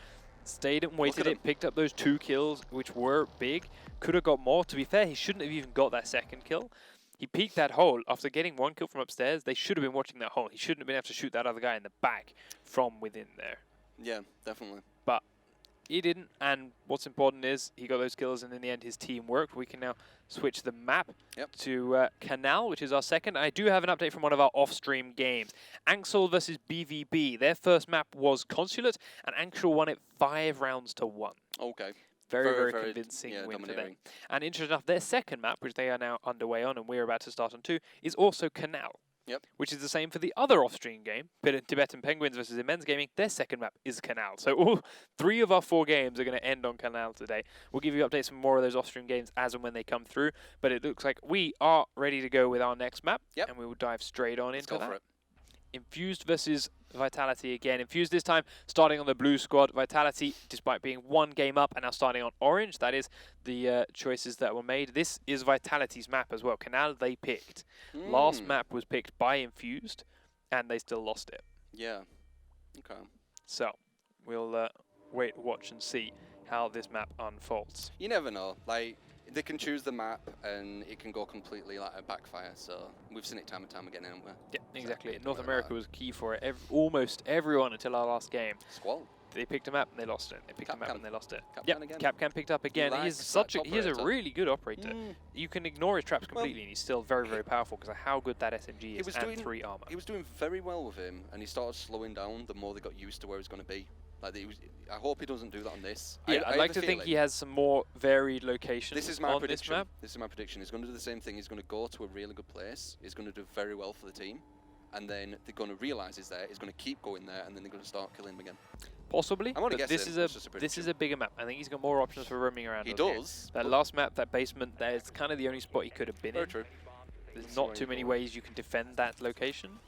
stayed and waited it, picked up those 2 kills, which were big. Could have got more. To be fair, he shouldn't have even got that second kill. He peeked that hole after getting 1 kill from upstairs. They should have been watching that hole. He shouldn't have been able to shoot that other guy in the back from within there. Yeah, definitely. But he didn't, and what's important is he got those kills, and in the end his team worked. We can now switch the map to Canal, which is our second. I do have an update from one of our off-stream games. Anxel versus BVB. Their first map was Consulate, and Anxel won it 5 rounds to 1. Okay. Very convincing win for them. And interesting enough, their second map, which they are now underway on and we're about to start on too, is also Canal. Yep. which is the same for the other off-stream game, Tibetan Penguins versus Immense Gaming. Their second map is Canal. So all 3 of our 4 games are going to end on Canal today. We'll give you updates on more of those off-stream games as and when they come through, but it looks like we are ready to go with our next map, Yep. and we will dive straight on Let's into go that. for it. Infused versus Vitality again. Infused this time starting on the blue squad. Vitality, despite being 1 game up, and now starting on orange. That is the choices that were made. This is Vitality's map as well. Canal they picked. Last map was picked by Infused, and they still lost it. Yeah. Okay. So we'll wait, watch, and see how this map unfolds. You never know. Like, they can choose the map and it can go completely like a backfire. So we've seen it time and time again, haven't we? Yeah, exactly. Exactly. North Like America that. was key for it. Almost everyone until our last game. Squall. They picked a map and they lost it. They picked a map Capcan. and they lost it. Capcan Yep, again. Capcan picked up again. He's likes such a that he is a operator. really good operator. You can ignore his traps Well, completely, and he's still very, very powerful because of how good that SMG is was and doing- 3 armor. He was doing very well with him, and he started slowing down the more they got used to where he was going to be. Like, I hope he doesn't do that on this. Yeah, I I'd have like a to think he feeling- has some more varied locations This is my on prediction. this map. This is my prediction. He's going to do the same thing. He's going to go to a really good place. He's going to do very well for the team. And then they're going to realise he's there. He's going to keep going there, and then they're going to start killing him again. Possibly, I'm only but this guessing, is it's just a this prediction. is a bigger map. I think he's got more options for roaming around. He on here. does. That but- last map, that basement, that is kind of the only spot he could have been Very in. true. There's Let's see not where too he many goes. ways you can defend that location,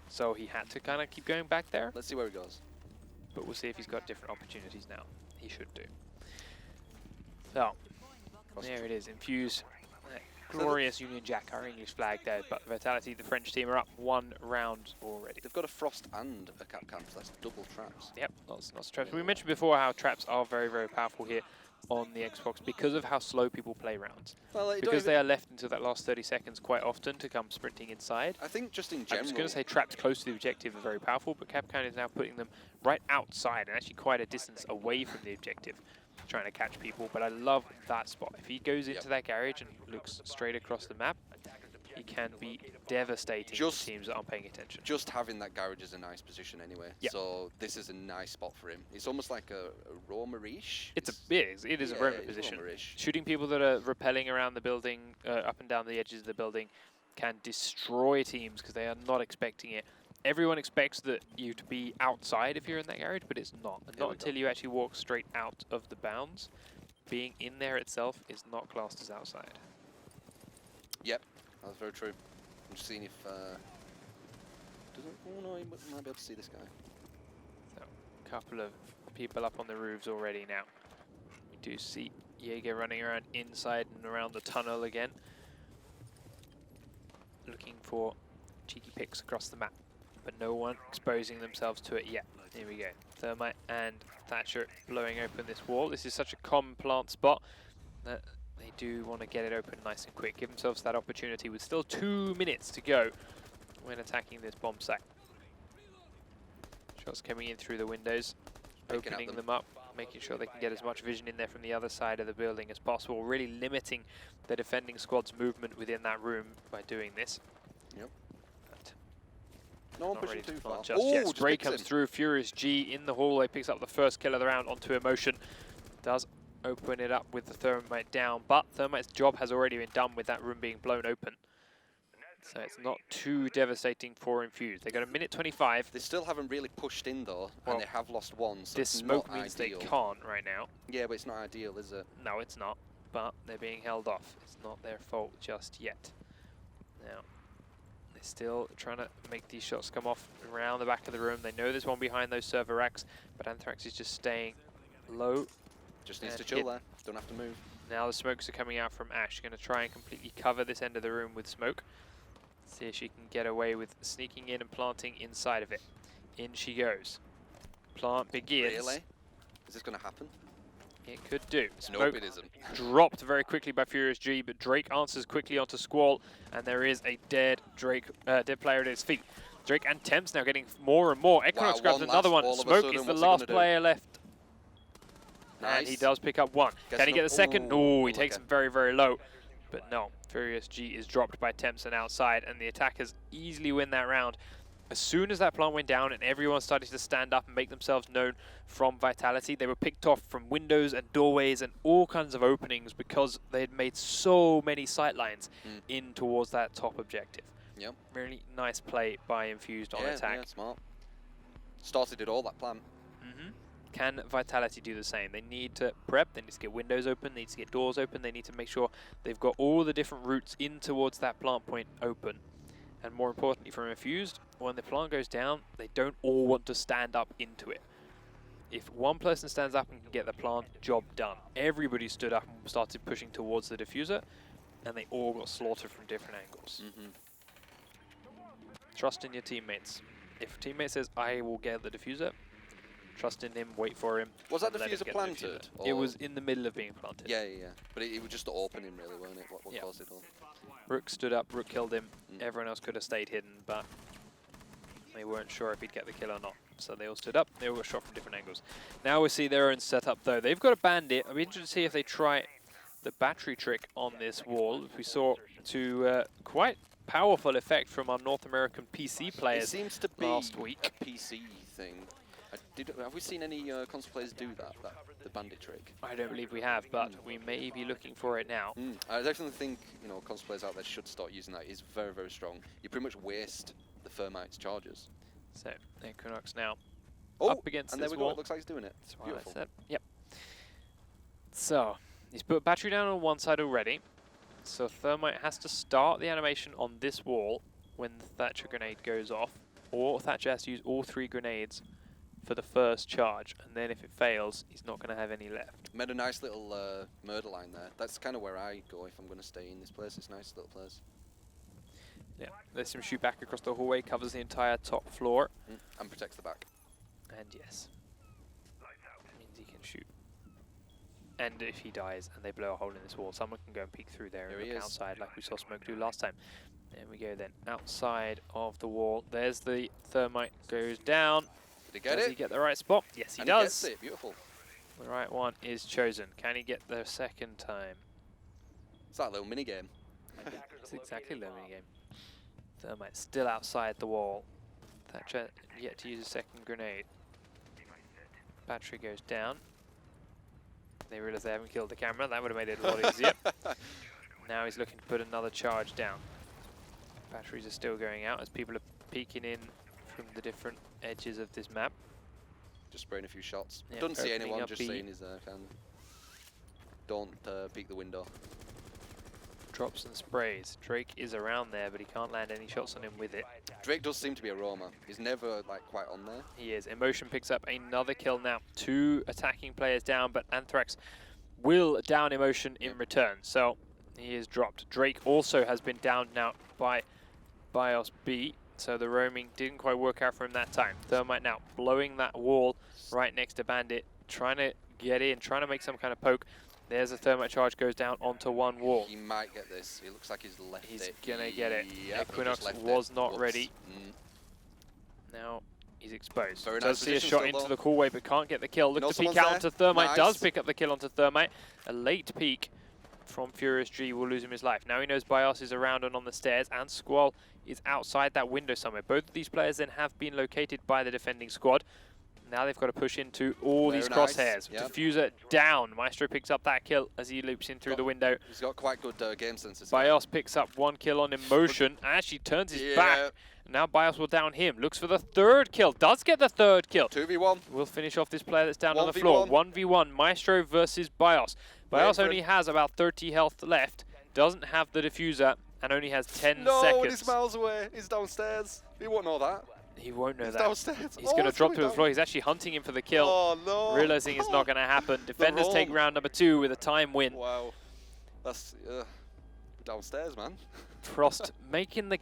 so he had to kind of keep going back there. Let's see where he goes. But we'll see if he's got different opportunities now. He should do. So, there it is, Infuse. Glorious Union Jack, our English flag there, but Vitality, the French team, are up 1 round already. They've got a Frost and a Capcan, so that's double traps. Yep, lots of traps. We mentioned before how traps are very, very powerful here on the Xbox because of how slow people play rounds. Well, it don't Because even- they are left until that last 30 seconds quite often to come sprinting inside. I think just in I'm general. just going to say traps close to the objective are very powerful, but Capcan is now putting them right outside and actually quite a distance away from the objective, trying to catch people. But I love that spot. If he goes into that garage and looks straight across the map, he can be devastating Just- to teams that aren't paying attention. Just having that garage is a nice position anyway. Yeah. So this is a nice spot for him. It's almost like a roamerish. It is a yeah, roamer it's position. roamerish. Shooting people that are rappelling around the building, up and down the edges of the building, can destroy teams because they are not expecting it. Everyone expects that you to be outside if you're in that garage, but it's not. And Here not we until go. you actually walk straight out of the bounds. Being in there itself is not classed as outside. Yep, that's very true. I'm just seeing if. Doesn't. Oh no, he might be able to see this guy. So, a couple of people up on the roofs already now. We do see Jaeger running around inside and around the tunnel again, looking for cheeky picks across the map, but no one exposing themselves to it yet. Here we go. Thermite and Thatcher blowing open this wall. This is such a common plant spot that they do want to get it open nice and quick. Give themselves that opportunity with still 2 minutes to go when attacking this bomb site. Shots coming in through the windows, Picking at opening them. them up, making sure they can get as much vision in there from the other side of the building as possible, really limiting the defending squad's movement within that room by doing this. Yep. But No one not pushing ready to too far. plant just Oh, yet. just Spray picks comes him. through, Furious G in the hallway, picks up the first kill of the round onto Emotion. Does open it up with the Thermite down, but Thermite's job has already been done with that room being blown open. So it's not too devastating for Infused. They got a minute 25. They still haven't really pushed in though, Well, and they have lost one. So This it's smoke not means ideal. they can't right now. Yeah, but it's not ideal, is it? No, it's not. But they're being held off. It's not their fault just yet. Now, they're still trying to make these shots come off around the back of the room. They know there's one behind those server racks, but Anthrax is just staying low. Just needs And to chill hit. there. Don't have to move. Now the smokes are coming out from Ash. Going to try and completely cover this end of the room with smoke. See if she can get away with sneaking in and planting inside of it. In she goes. Plant begins. Really? Is this going to happen? It could do. Nope, Smoke it isn't. dropped very quickly by Furious G, but Drake answers quickly onto Squall, and there is a dead dead player at his feet. Drake and Temps now getting more and more. Equinox grabs one another last, one. all of a Smoke sudden, is the what's he last gonna do? player left. Nice. And he does pick up one. Gets Can he get another- the second? ooh, Oh, he takes okay. him very, very low. But no, Furious G is dropped by Temps and outside, and the attackers easily win that round. As soon as that plant went down and everyone started to stand up and make themselves known from Vitality, they were picked off from windows and doorways and all kinds of openings because they had made so many sightlines in towards that top objective. Yep. Really nice play by Infused on attack. Yeah, smart. Started it all, that plan. Can Vitality do the same? They need to prep, they need to get windows open, they need to get doors open, they need to make sure they've got all the different routes in towards that plant point open. And more importantly from Infused, when the plant goes down, they don't all want to stand up into it. If one person stands up and can get the plant, job done. Everybody stood up and started pushing towards the diffuser, and they all got slaughtered from different angles. Trust in your teammates. If a teammate says, I will get the diffuser, trust in him, wait for him. Was that diffuser planted? It was in the middle of being planted. Yeah. But it was just the opening, really, wasn't it? What caused it all? Rook stood up, Rook killed him. Everyone else could have stayed hidden, but they weren't sure if he'd get the kill or not. So they all stood up, they all got shot from different angles. Now we see their own setup, though. They've got a bandit. I'd be interested to see if they try the battery trick on this wall. We saw to quite powerful effect from our North American PC players it seems to be last week. A PC thing. Have we seen any console players do the bandit trick? I don't believe we have, but we may be looking for it now. I definitely think console players out there should start using that. It's very, very strong. You pretty much waste the Thermite's charges. So Equinox now up against and this there we wall. go. It looks like he's doing it. That's what Beautiful. I said. Yep. So he's put battery down on one side already. So Thermite has to start the animation on this wall when the Thatcher grenade goes off, or Thatcher has to use all 3 grenades for the first charge, and then if it fails, he's not going to have any left. Made a nice little murder line there. That's kind of where I go if I'm going to stay in this place. It's a nice little place. Yeah, lets him shoot back across the hallway, covers the entire top floor. And protects the back. And yes, means he can shoot. And if he dies and they blow a hole in this wall, someone can go and peek through there and look outside like we saw Smoke do last time. There we go then, outside of the wall. There's the Thermite, goes down. Did he get Does it? he get the right spot? Yes, he and does. He gets it. Beautiful. The right one is chosen. Can he get the second time? It's that little mini game. It's exactly the mini game. Thermite still outside the wall. Thatcher yet to use a second grenade. Battery goes down. They realise they haven't killed the camera. That would have made it a lot easier. Now he's looking to put another charge down. Batteries are still going out as people are peeking in from the different edges of this map. Just spraying a few shots. Yep, Doesn't see opening anyone, up just B. saying he's there, kind of. Don't peek the window. Drops and sprays. Drake is around there, but he can't land any shots on him with it. Drake does seem to be a roamer. He's never quite on there. He is. Emotion picks up another kill now. 2 attacking players down, but Anthrax will down Emotion in return. So he is dropped. Drake also has been downed now by BIOS B. So the roaming didn't quite work out for him that time. Thermite now blowing that wall right next to Bandit, trying to get in, trying to make some kind of poke. There's a Thermite charge, goes down onto one wall. He might get this. It looks like he's left it. He's gonna get it. Yep, Equinox he just was left it. not Whoops. ready. Now he's exposed. Very Does nice see a position shot still, into though. the hallway, but can't get the kill. Look No, to peek someone's out there. onto Thermite. Nice. Does pick up the kill onto Thermite. A late peek from Furious G will lose him his life. Now he knows BIOS is around and on the stairs, and Squall is outside that window somewhere. Both of these players then have been located by the defending squad. Now they've got to push into all these Very nice. crosshairs. Yep. Diffuser down. Maestro picks up that kill as he loops in through the window. He's got quite good game sense. BIOS picks up 1 kill on Emotion and actually turns his back. Now BIOS will down him. Looks for the 3rd kill. Does get the 3rd kill. 2v1. We'll finish off this player that's down on the floor. 1v1. Maestro versus BIOS. BIOS only has about 30 health left. Doesn't have the diffuser and only has 10 No, seconds. he's miles away. He's downstairs. He won't know that. He won't know He's that. downstairs. He's going to it's drop coming to the down. floor. He's actually hunting him for the kill. Oh, no. Realizing it's not going to happen. Defenders take roam. round number 2 with a time win. Wow. That's downstairs, man. Frost taking the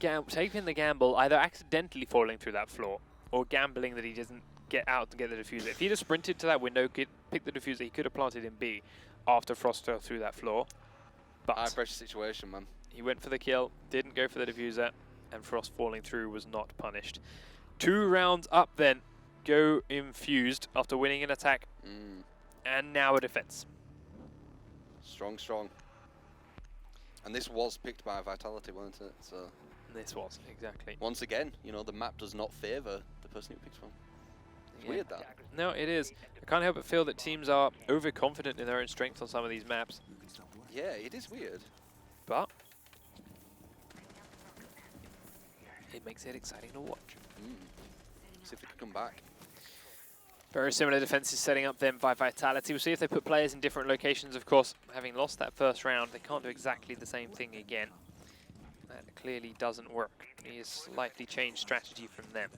gamble, either accidentally falling through that floor or gambling that he doesn't get out to get the diffuser. If he'd have sprinted to that window, picked the diffuser, he could have planted in B after Frost fell through that floor. High But pressure situation, man. he went for the kill, didn't go for the diffuser, and Frost falling through was not punished. 2 rounds up then, go Infused after winning an attack and now a defense. Strong, strong. And this was picked by Vitality, wasn't it? So This was, exactly. once again, the map does not favour the person who picks one. It's Yeah. weird, that. No, it is. I can't help but feel that teams are overconfident in their own strength on some of these maps. Yeah, it is weird. But it makes it exciting to watch. See if they can come back. Very similar defenses setting up then by Vitality. We'll see if they put players in different locations, of course. Having lost that first round, they can't do exactly the same thing again. That clearly doesn't work. He has slightly changed strategy from them.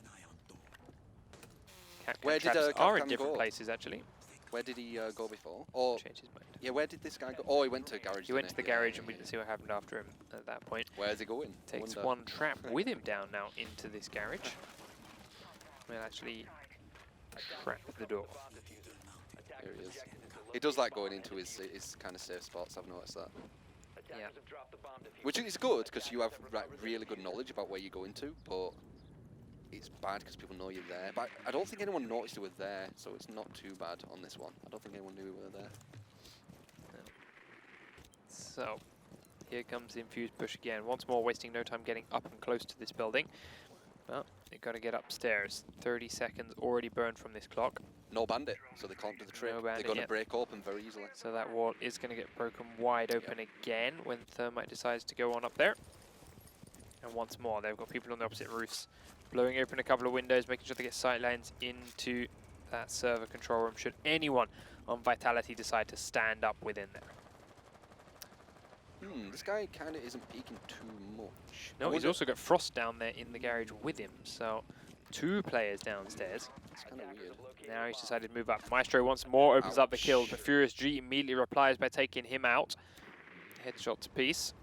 Where did traps are in Capcom different go? places, actually. Where did he go before? Or Change his mind. yeah, where did this guy go? Oh, he went to garage. He went to the didn't garage and we didn't see what happened after him at that point. Where's he going? Takes Wonder. one trap with him down now into this garage. We'll actually trap the door. Here he is. He does like going into his kind of safe spots. I've noticed that. Yeah. Which is good because you have really good knowledge about where you're going to, but it's bad because people know you're there. But I don't think anyone noticed you were there, so it's not too bad on this one. I don't think anyone knew we were there. So, here comes the Infused push again. Once more, wasting no time getting up and close to this building. Well, they've got to get upstairs. 30 seconds already burned from this clock. No bandit, so they can't do the trick. No bandit They're going to yet. break open very easily. So that wall is going to get broken wide open again when Thermite decides to go on up there. And once more, they've got people on the opposite roofs, blowing open a couple of windows, making sure they get sight lines into that server control room should anyone on Vitality decide to stand up within there. This guy kind of isn't peeking too much. No, he's also got Frost down there in the garage with him, so 2 players downstairs. It's kind of weird. Now he's decided to move up. Maestro once more opens up the kill, Ouch. but Furious G immediately replies by taking him out. Headshot to piece.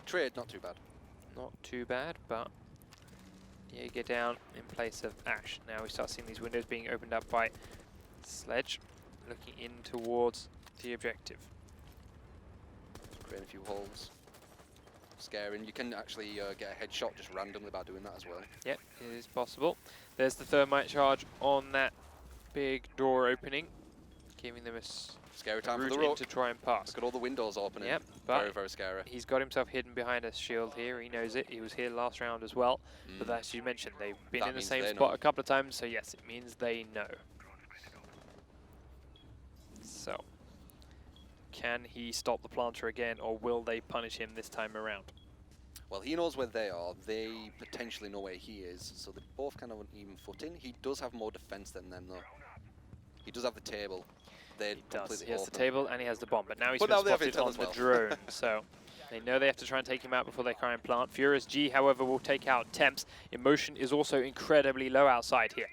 Trade, not too bad. Not too bad, but yeah, you get down in place of Ash. Now we start seeing these windows being opened up by Sledge, looking in towards the objective. Creating a few holes. Scaring. You can actually get a headshot just randomly by doing that as well. Yep, it is possible. There's the Thermite charge on that big door opening, giving them a Scary time for route the in rook. to try and pass. Look at all the windows opening. Yep, Very, but very scary. he's got himself hidden behind a shield here. He knows it. He was here last round as well. But as you mentioned, they've been That in the means same they spot know. a couple of times, so yes, it means they know. So, can he stop the planter again, or will they punish him this time around? Well, he knows where they are. They potentially know where he is, so they're both kind of on even footing. He does have more defense than them, though. He does have the table. They're He does. completely He has the open. table and he has the bomb, but now he's But been now they have spotted intel on as the well. drone, so they know they have to try and take him out before they try and plant. Furious G, however, will take out Temps. Emotion is also incredibly low outside here.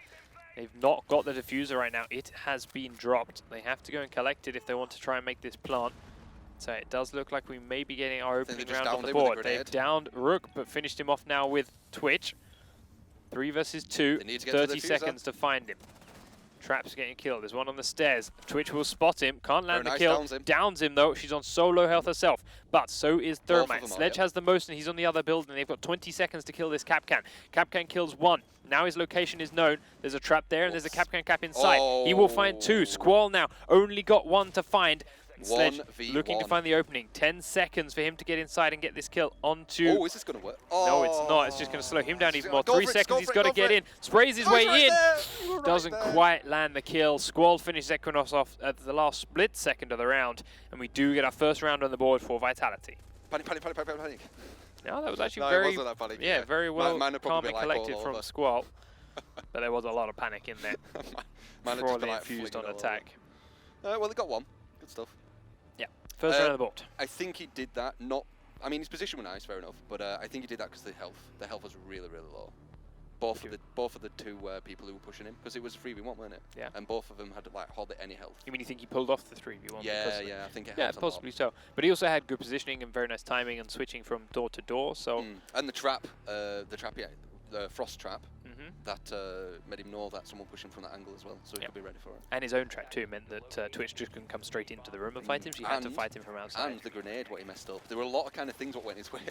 They've not got the diffuser right now. It has been dropped. They have to go and collect it if they want to try and make this plant. So it does look like we may be getting our Then they opening just round on downed the him with a board. They've grenade. downed Rook, but finished him off now with Twitch. 3 versus 2, They need to get to the 30 diffuser. seconds to find him. Trap's getting killed. There's one on the stairs. Twitch will spot him. Can't land Very the nice, kill. downs him. Though. She's on so low health herself. But so is Both of Thermite. them are, Sledge yep. has the most and he's on the other building. They've got 20 seconds to kill this Capcan. Capcan kills 1. Now his location is known. There's a trap there and there's a Capcan cap inside. He will find 2. Squall now only got 1 to find. Sledge 1v1. looking to find the opening. 10 seconds for him to get inside and get this kill onto... Oh, is this going to work? No, it's not. It's just going to slow him down even more. Go 3 for it, seconds, go he's for it, got to go get for in. Sprays his I was way right in. there. You were right Doesn't there. quite land the kill. Squall finishes Equinox off at the last split second of the round. And we do get our first round on the board for Vitality. Panic, panic, panic, panic, panic. No, that was actually No, it very, wasn't that panic, yeah, yeah. very well Mine would calm probably and be like collected all from over. Squall. But there was a lot of panic in there. Mine would for just all be the like Infused flicking on all attack. over. Well, they got 1. Good stuff. Yeah, first round of the board. I think he did that, not... I mean, his position was nice, fair enough, but I think he did that because the health was really, really low. Both of the 2 people who were pushing him, because it was a 3v1, wasn't it? Yeah. And both of them had like hardly any health. You mean you think he pulled off the 3v1? Yeah, because of it? yeah, I think it Yeah, helped a lot. possibly so. But he also had good positioning and very nice timing and switching from door to door, so... And the trap, yeah, the frost trap, Mhm. that made him know that someone pushed him from that angle as well, so he Yep. could be ready for it. And his own trap too meant that Twitch just couldn't come straight into the room and fight him, so you had to And- fight him from outside. And the grenade, what he messed up. There were a lot of kind of things what went his way.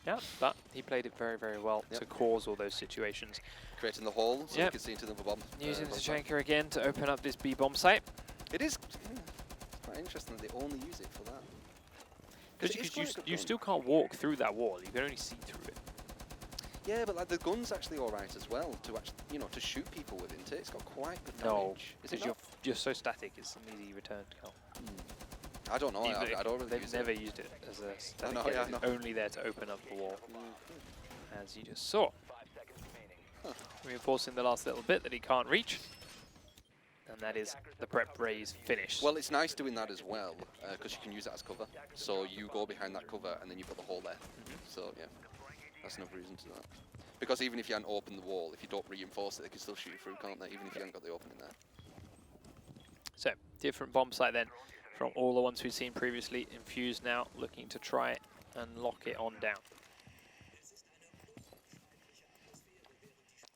Yeah, but he played it very, very well Yep. to cause all those situations. Creating the hole, so Yep. you could see into the bomb. Using bomb site. Tachanka again to open up this B-bomb site. It is quite interesting that they only use it for that. Because it is quite a good you gun. still can't walk through that wall, you can only see through it. Yeah, but like the gun's actually alright as well to actually, to shoot people with, isn't it? It's got quite good No, damage. Is it because you're so static, it's an easy return kill. I don't know. Even I don't really they've use never it. used it as a I static know, gate. yeah, I It's know. only there to open up the wall, as you just saw. 5 seconds remaining. Reinforcing the last little bit that he can't reach. And that is the prep raise finished. Well, it's nice doing that as well, because you can use that as cover. So you go behind that cover, and then you've got the hole there. So, yeah, that's another reason to do that. Because even if you hadn't opened the wall, if you don't reinforce it, they can still shoot you through, can't they? Even if you haven't got the opening there. So, different bomb site then from all the ones we've seen previously. Infused now looking to try and lock it on down.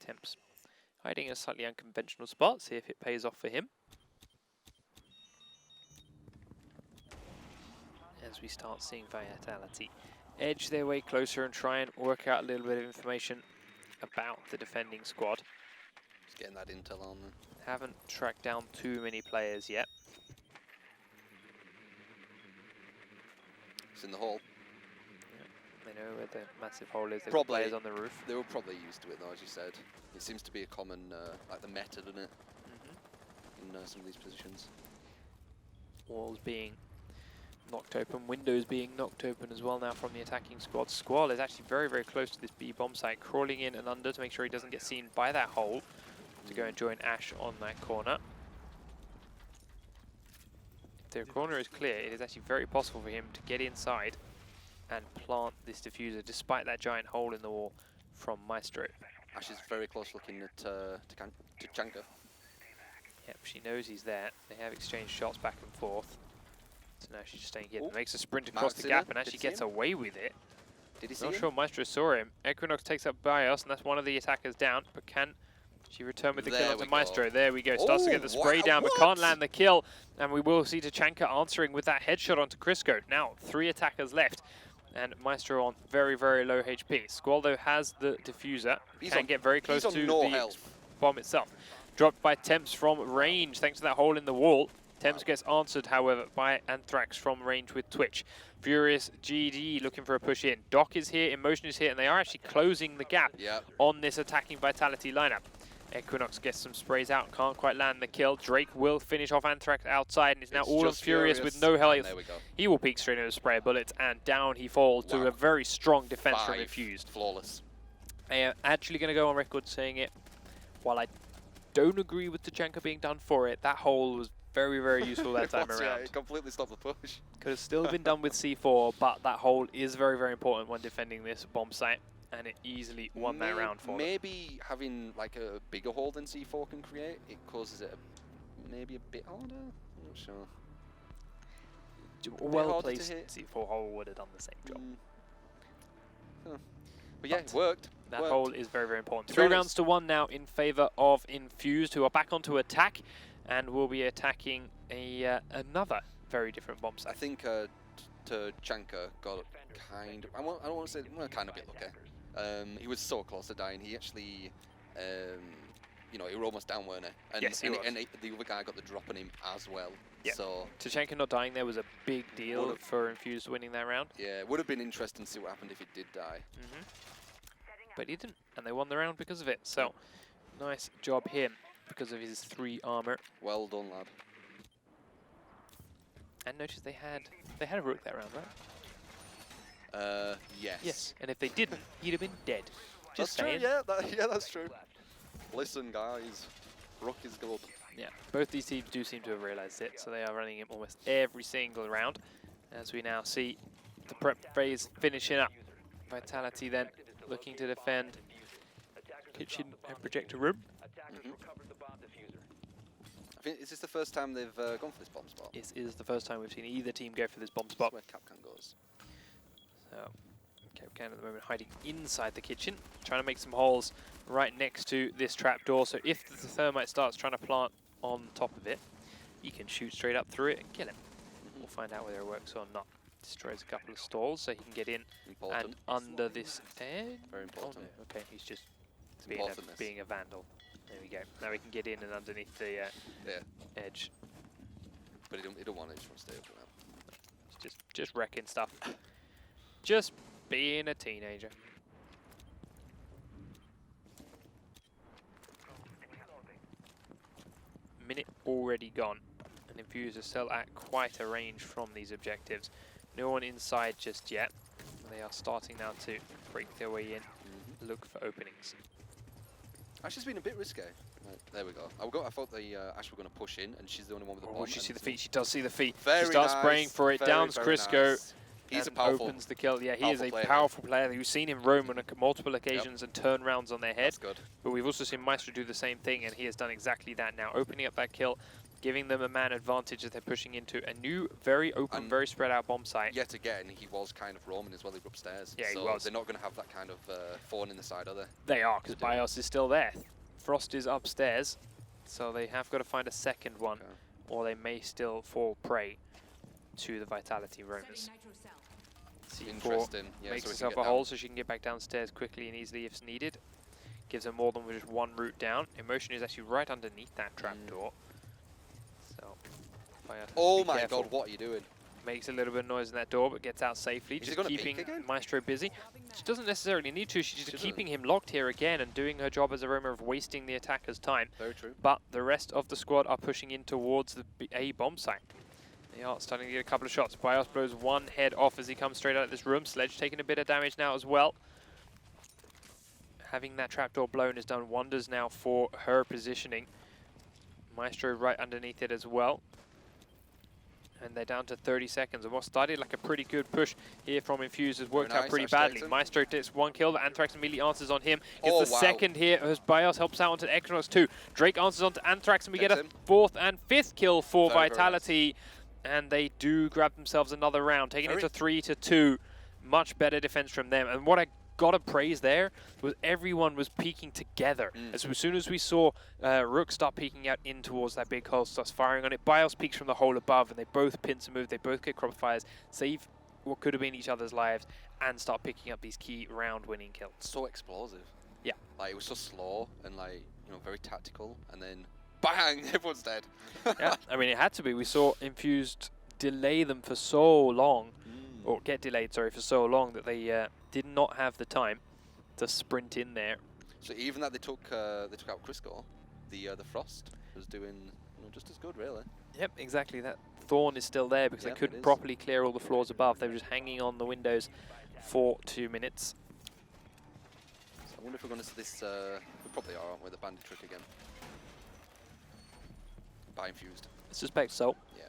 Temps hiding in a slightly unconventional spot, see if it pays off for him. As we start seeing Vitality edge their way closer and try and work out a little bit of information about the defending squad. Just getting that intel on there. Haven't tracked down too many players yet. It's in the hole. They know where the massive hole is. There's Probably. players on the roof. They were probably used to it though, as you said. It seems to be a common, like the meta, doesn't it? In some of these positions. Walls being knocked open, windows being knocked open as well now from the attacking squad. Squall is actually very, very close to this B bomb site, crawling in and under to make sure he doesn't get seen by that hole to go and join Ash on that corner. If the corner is clear, it is actually very possible for him to get inside and plant this diffuser despite that giant hole in the wall from Maestro. Ash is very close looking at Chanka. Yep, she knows he's there. They have exchanged shots back and forth. So now she's just staying here. Ooh. Makes a sprint across the Mark's in gap her. and Did actually he see gets him? away with it. Did he see Not him? sure Maestro saw him. Equinox takes up Bios, and that's one of the attackers down. But can she return with the kill There onto we Maestro? go. There we go. Starts to get the Oh, spray wow, down, but can't what? land the kill. And we will see Tachanka answering with that headshot onto Crisco. Now 3 attackers left, and Maestro on very, very low HP. Squaldo has the diffuser. He's Can on- get very close he's on to no the health. bomb itself. Dropped by Temps from range, thanks to that hole in the wall. Temps gets answered, however, by Anthrax from range with Twitch. Furious GD looking for a push in. Doc is here, Emotion is here, and they are actually closing the gap Yep. on this attacking Vitality lineup. Equinox gets some sprays out, can't quite land the kill. Drake will finish off Anthrax outside and is now It's all on just Furious with no And health. there we go. He will peek straight into a spray of bullets, and down he falls to Wow. a very strong defense from 5. Infused. Flawless. I am actually going to go on record saying it. While I don't agree with Tachanka being done for it, that hole was very, very useful that time Yeah, around. it completely stopped the push. Could have still been done with C4, but that hole is very, very important when defending this bomb site, and it easily won that round for them. Maybe having like a bigger hole than C4 can create, it causes it maybe a bit harder. I'm not sure. Well harder to placed hit. C4 hole would have done the same job. Huh. But yeah, But it worked. That Worked. hole is very, very important. To be 3 honest- rounds to 1 now in favor of Infused, who are back onto attack, and will be attacking another very different bomb I site. think Tachanka got kind of, I don't want to say, well, kind of a bit lucky. He was so close to dying. He actually, you know, he was almost down, weren't he? And, Yes, he and, was. and the other guy got the drop on him as well. Yeah. So, Tachanka not dying there was a big deal Would've- for Infused winning that round. yeah, it would have been interesting to see what happened if he did die. But he didn't, and they won the round because of it. So, nice job him because of his 3 armor. Well done, lad. And notice they had a rook that round, right? Yes. Yes. And if they didn't, he'd have been dead. That's Just true, saying. yeah, that's true. Listen, guys, Rook is good. Yeah, both these teams do seem to have realised it, so they are running him almost every single round. As we now see the prep phase finishing up. Vitality then looking to defend kitchen and projector room. Attackers recovered the bomb diffuser. I think, is this the first time they've gone for this bomb spot? This is the first time we've seen either team go for this bomb This is spot. where Capcan goes. So, Capcan at the moment hiding inside the kitchen, trying to make some holes right next to this trap door. So if the thermite starts trying to plant on top of it, he can shoot straight up through it and kill him. We'll find out whether it works or not. Destroys a couple of stalls so he can get in Important. and under this edge. Very important. Oh no, okay, he's just It's being important, this. being a vandal. There we go. Now we can get in and underneath the Yeah, edge. but he don't want it. He just wants to stay up around. It's just wrecking stuff. Just being a teenager. Minute already gone, and and Infused are still at quite a range from these objectives. No one inside just yet. They are starting now to break their way in, look for openings. Ash's been a bit risque. Right, there we go. I thought the Ash were going to push in, and she's the only one with the bomb. Oh, she see the feet. She does see the feet. Very she starts nice. spraying for it. Very, Downs very Crisco. nice. He's a and powerful, opens the kill. Yeah, he is a player. powerful player. We've seen him roam on multiple occasions and turn rounds on their head. That's good. But we've also seen Maestro do the same thing, and he has done exactly that now, opening up that kill, giving them a man advantage as they're pushing into a new, very open, very spread out bomb site. Yet again, he was kind of roaming as well. He was upstairs. Yeah, so he was. They're not going to have that kind of thorn in the side, are they? They are, because BIOS is still there. Frost is upstairs, so they have got to find a second one, or they may still fall prey to the Vitality roamers. Interesting. Yeah, Makes so herself a hole so she can get back downstairs quickly and easily if needed. Gives her more than just one route down. Emotion is actually right underneath that trapdoor. So, oh my god, what are you doing? Makes a little bit of noise in that door, but gets out safely. Just keeping Maestro busy. She doesn't necessarily need to. She's just keeping him locked here again and doing her job as a roamer of wasting the attacker's time. Very true. But the rest of the squad are pushing in towards the A bomb site. They are starting to get a couple of shots. BIOS blows one head off as he comes straight out of this room. Sledge taking a bit of damage now as well. Having that trapdoor blown has done wonders now for her positioning. Maestro right underneath it as well. And they're down to 30 seconds. And what started like a pretty good push here from Infused has worked out pretty badly. Maestro gets one kill. The Anthrax immediately answers on him. Gets the second here as BIOS helps out onto Equinox too. Drake answers onto Anthrax and we get a fourth and fifth kill for Vitality. And they do grab themselves another round, taking it to 3-2. Much better defense from them. And what I gotta praise there was everyone was peeking together. As soon as we saw Rook start peeking out in towards that big hole, starts firing on it, BIOS peeks from the hole above, and they both pincer move, they both get crop fires, save what could have been each other's lives, and start picking up these key round-winning kills. So explosive. Yeah. Like, it was so slow and, like, you know, very tactical, and then bang, everyone's dead. Yeah, I mean, it had to be. We saw Infused delay them for so long, or get delayed, sorry, for so long that they did not have the time to sprint in there. So even that they took out Crisco, the Frost was doing just as good, really. Yep, exactly. That thorn is still there because they couldn't properly clear all the floors above. They were just hanging on the windows for 2 minutes. So I wonder if we're going to see this. We probably are, aren't we? The bandit trick again. By Infused. I suspect so. Yeah.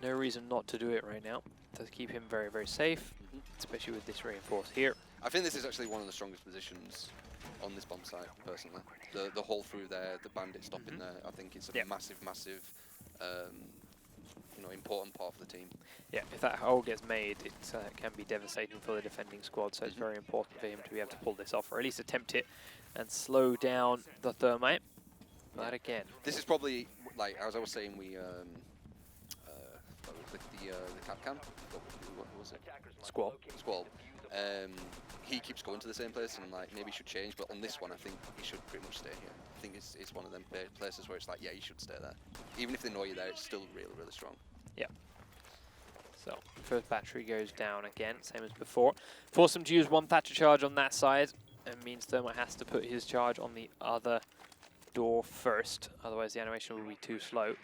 No reason not to do it right now. To keep him very, very safe, especially with this reinforce here. I think this is actually one of the strongest positions on this bomb site, personally. The hole through there, the bandit stopping there, I think it's a massive, massive, you know, important part of the team. Yeah, if that hole gets made, it can be devastating for the defending squad, so it's very important for him to be able to pull this off, or at least attempt it, and slow down the Thermite. But again, this is probably, like, as I was saying, we the Capcan, what was it? Squall. He keeps going to the same place, and I'm like, maybe he should change, but on this one, I think he should pretty much stay here. I think it's one of them places where it's like, yeah, you should stay there. Even if they know you're there, it's still really, really strong. Yeah. So, first battery goes down again, same as before. Force them to use one Thatcher charge on that side, and means Thermite has to put his charge on the other door first, otherwise the animation will be too slow.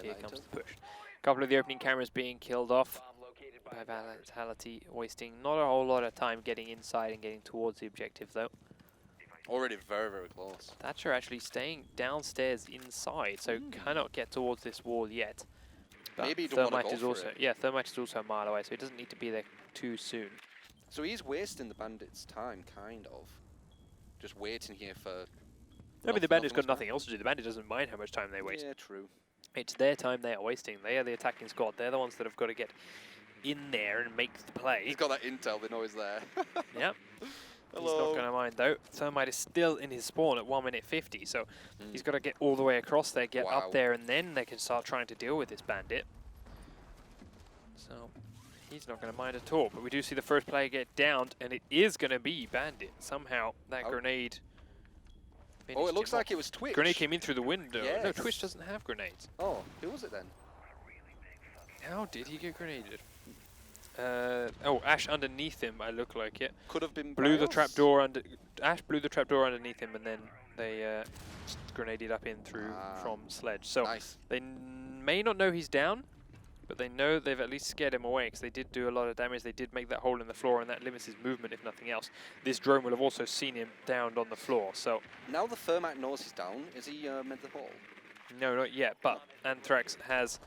Here comes the push. A couple of the opening cameras being killed off by Vitality, wasting not a whole lot of time getting inside and getting towards the objective though. Already very, very close. Thatcher actually staying downstairs inside, so cannot get towards this wall yet. But maybe he don't want to go is also Thermite is also a mile away, so he doesn't need to be there too soon. So he's wasting the bandits' time, kind of. Just waiting here for... I mean, the bandit's got nothing else to do. The bandit doesn't mind how much time they waste. Yeah, true. It's their time they are wasting. They are the attacking squad. They're the ones that have got to get in there and make the play. He's got that intel, they know he's there. Yep. He's not going to mind though. Thermite is still in his spawn at 1 minute 50, so he's got to get all the way across there, get up there, and then they can start trying to deal with this bandit. So he's not going to mind at all. But we do see the first player get downed, and it is going to be Bandit. Somehow that grenade... Oh, it looks like it was Twitch. Grenade came in through the window. Yes. No, Twitch doesn't have grenades. Oh, who was it then? How did he get grenaded? Oh, Ash underneath him, I look like it. Could have been blew the trapdoor under. Ash blew the trapdoor underneath him and then they grenaded up in through from Sledge. So Nice. they may not know he's down, but they know they've at least scared him away because they did do a lot of damage. They did make that hole in the floor, and that limits his movement, if nothing else. This drone will have also seen him downed on the floor. So Now the Thermite knows he's down. Is he meant the hole? no, not yet. But Anthrax has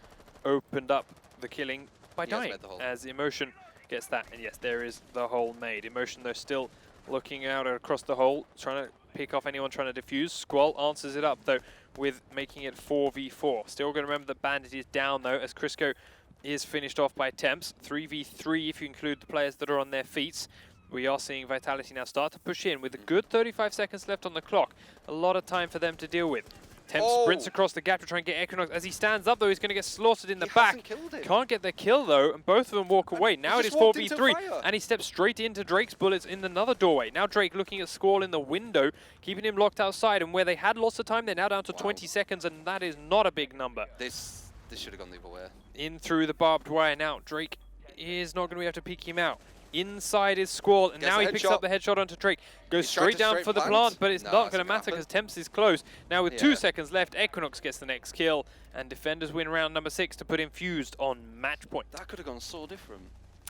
opened up the killing by He has dying made the hole. as Emotion gets that. And yes, there is the hole made. Emotion, though, still looking out across the hole, trying to pick off anyone trying to defuse. Squall answers it up, though, with making it 4v4. Still going to remember that Bandit is down, though, as Crisco is finished off by Temps. 3v3 if you include the players that are on their feet. We are seeing Vitality now start to push in with a good 35 seconds left on the clock. A lot of time for them to deal with. Temps sprints across the gap to try and get Equinox. As he stands up, though, he's going to get slaughtered in the back. Can't get the kill, though, and both of them walk away. Now it is 4v3, and he steps straight into Drake's bullets in another doorway. Now Drake looking at Squall in the window, keeping him locked outside, and where they had lots of time, they're now down to 20 seconds, and that is not a big number. This should have gone the other way. In through the barbed wire now. Drake is not going to be able to peek him out. Inside is Squall, and now he picks up the headshot onto Drake. Goes straight down for the plant, but it's not going to matter because Temps is close. Now with 2 seconds left, Equinox gets the next kill, and defenders win round number 6 to put Infused on match point. That could have gone so different.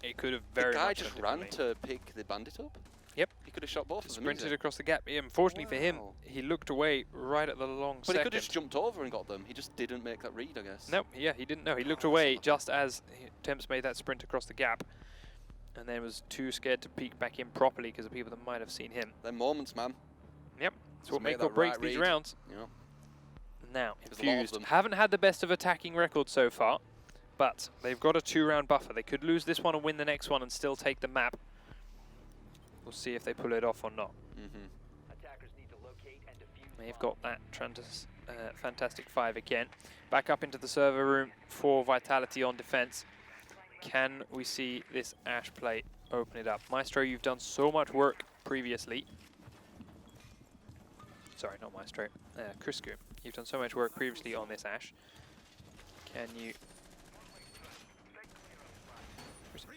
It could have very much. The guy just ran to pick the bandit up? Yep. He could have shot both of them. Sprinted across the gap. Yeah, unfortunately for him, he looked away right at the long second. But he could have just jumped over and got them. He just didn't make that read, I guess. No, yeah, he didn't know. He looked away just as Temps made that sprint across the gap. And then was too scared to peek back in properly because of people that might have seen him. They're moments, man. Yep, that's what make or breaks these rounds. Yep. Now, Infused haven't had the best of attacking record so far, but they've got a 2-round buffer. They could lose this one and win the next one and still take the map. We'll see if they pull it off or not. Attackers need to locate and defuse. They've got that Fantastic 5 again. Back up into the server room for Vitality on defense. Can we see this Ash play open it up? Maestro, you've done so much work previously. Sorry, not Maestro. Crisco, you've done so much work previously on this Ash. Can you...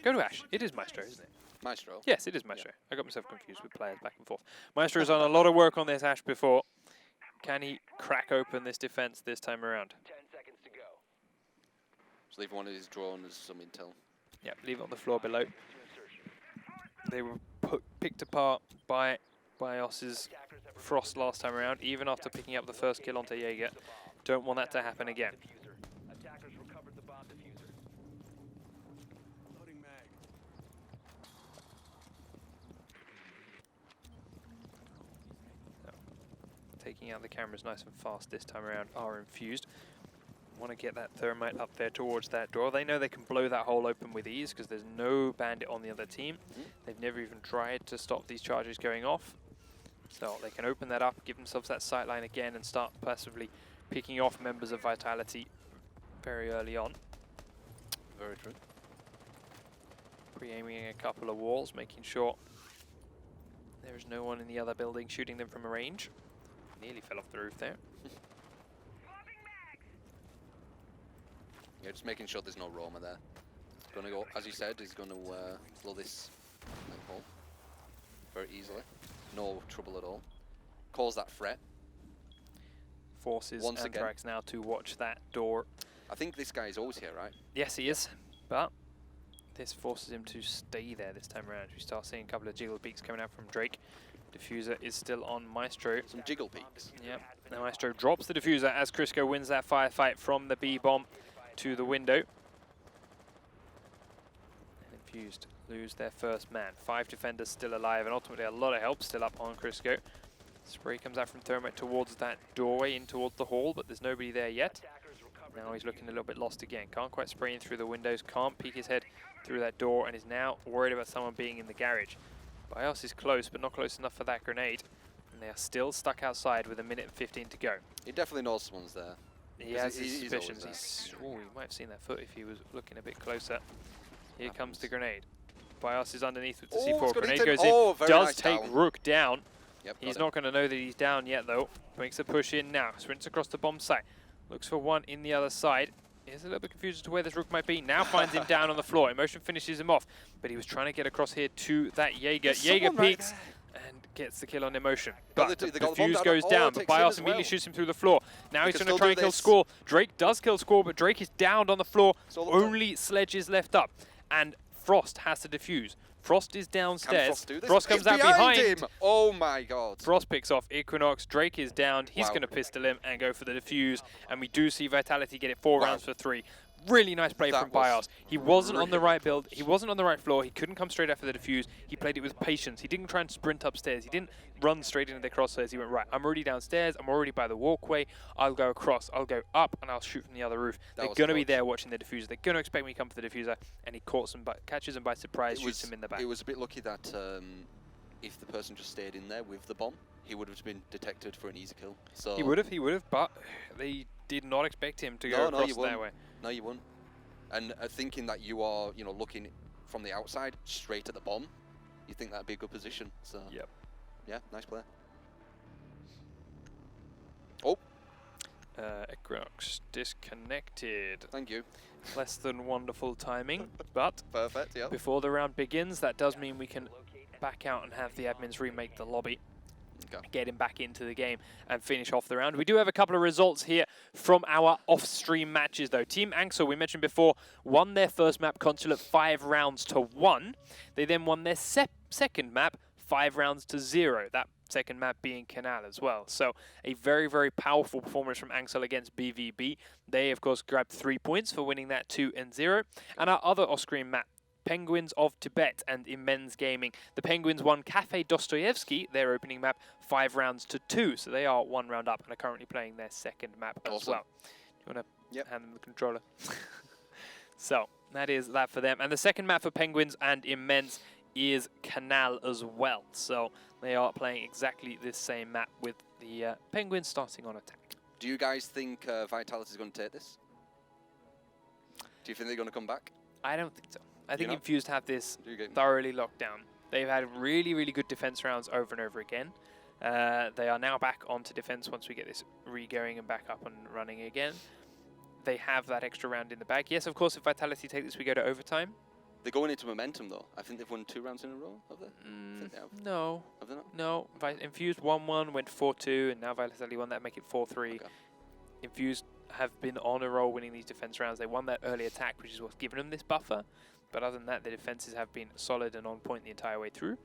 Go to Ash. It is Maestro, isn't it? Maestro? Yes, it is Maestro. I got myself confused with players back and forth. Maestro's done a lot of work on this Ash before. Can he crack open this defense this time around? 10 seconds to go. Just leave one of his drones as some intel. Yeah, leave it on the floor below. They were picked apart by Bios's Frost last time around, even after picking up the first kill onto Jaeger. Don't want that to happen again. Attackers recovered the bomb diffuser. Loading mag. Taking out the cameras nice and fast this time around are Infused. Want to get that thermite up there towards that door. They know they can blow that hole open with ease because there's no bandit on the other team. They've never even tried to stop these charges going off. So they can open that up, give themselves that sight line again and start passively picking off members of Vitality very early on. Very true. Pre-aiming a couple of walls, making sure there is no one in the other building shooting them from a range. Nearly fell off the roof there. Yeah, just making sure there's no Roma there. Gonna go, as you said, he's gonna blow this hole very easily. No trouble at all. Cause that threat. Forces Once Anthrax now to watch that door. I think this guy is always here, right? Yes, he is, but this forces him to stay there this time around. We start seeing a couple of jiggle peaks coming out from Drake. Diffuser is still on Maestro. Some jiggle peaks. Yep. Now Maestro drops the diffuser as Crisco wins that firefight from the B-bomb to the window. And Infused lose their first man. 5 defenders still alive, and ultimately a lot of help still up on Crisco. Spray comes out from Thermite towards that doorway in towards the hall, but there's nobody there yet. Now he's looking a little bit lost again. Can't quite spray in through the windows, can't peek his head through that door, and is now worried about someone being in the garage. Bios is close, but not close enough for that grenade. And they are still stuck outside with 1 minute and 15 to go. He definitely knows someone's there. He has his he's suspicions. Oh, you might have seen that foot if he was looking a bit closer. Here comes the grenade. Bios is underneath with the C4. Grenade goes in, does take Rook down. Yep, He's not going to know that he's down yet, though. Makes a push in now. Sprints across the bomb site. Looks for one in the other side. He's a little bit confused as to where this Rook might be. Now finds him down on the floor. Emotion finishes him off. But he was trying to get across here to that Jaeger. Jaeger peeks and gets the kill on Emotion. Got But the- the they got the bomb fuse down. goes Oh, down, but takes him Bios as immediately well. shoots him through the floor. Now They he's can going to still try do and kill this. Score. Drake does kill Score, but Drake is downed on the floor. So look up. Only Sledge is left up. And Frost has to defuse. Frost is Can downstairs. Frost do this? Frost comes It's out behind. him! Oh my god. Frost picks off Equinox. Drake is down. He's Wow. going to pistol him and go for the defuse. And we do see Vitality get it 4 Wow. rounds for 3. Really nice play That from was Bios. He wasn't on the really right build. He wasn't on the right floor. He couldn't come straight after the defuse. He played it with patience. He didn't try and sprint upstairs. He didn't run straight into the crosshairs. He went, right, I'm already downstairs. I'm already by the walkway. I'll go across. I'll go up, and I'll shoot from the other roof. That They're was going to be clutch. there watching the diffuser. They're going to expect me to come for the diffuser. And he catches him by surprise, shoots him in the back. It was a bit lucky that if the person just stayed in there with the bomb, he would have been detected for an easy kill. So He would have, but they did not expect him to go No, across you that wouldn't. way. No, you won't. And thinking that you are, looking from the outside straight at the bomb, you think that'd be a good position. So Yep. yeah, nice play. Oh, Equinox disconnected. thank you. Less than wonderful timing, but Perfect. Yeah. before the round begins, that does mean we can back out and have the admins remake the lobby. Okay. Get him back into the game and finish off the round. We do have a couple of results here from our off-stream matches, though. Team Axel, we mentioned before, won their first map, Consulate, 5 rounds to 1. They then won their second map, 5 rounds to 0. That second map being Canal as well. So a very, very powerful performance from Axel against BVB. They, of course, grabbed 3 points for winning that 2-0. And our other off-screen map, Penguins of Tibet and Immense Gaming. The Penguins won Cafe Dostoevsky, their opening map, 5 rounds to 2. So they are 1 round up and are currently playing their second map as Awesome. well. Do you want to Yep. hand them the controller? So that is that for them. And the second map for Penguins and Immense is Canal as well. So they are playing exactly this same map with the Penguins starting on attack. Do you guys think Vitality is going to take this? Do you think they're going to come back? I don't think so. I think know? Infused have this Do you get thoroughly locked down. They've had really, really good defense rounds over and over again. They are now back onto defense once we get this re-going and back up and running again. They have that extra round in the bag. Yes, of course, if Vitality take this, we go to overtime. They're going into momentum though. I think they've won 2 rounds in a row, have they? I think they have. No, Have they not? no. Infused 1-1, went 4-2, and now Vitality won that, make it 4-3. Okay. Infused have been on a roll winning these defense rounds. They won that early attack, which is what's given them this buffer. But other than that, the defenses have been solid and on point the entire way through.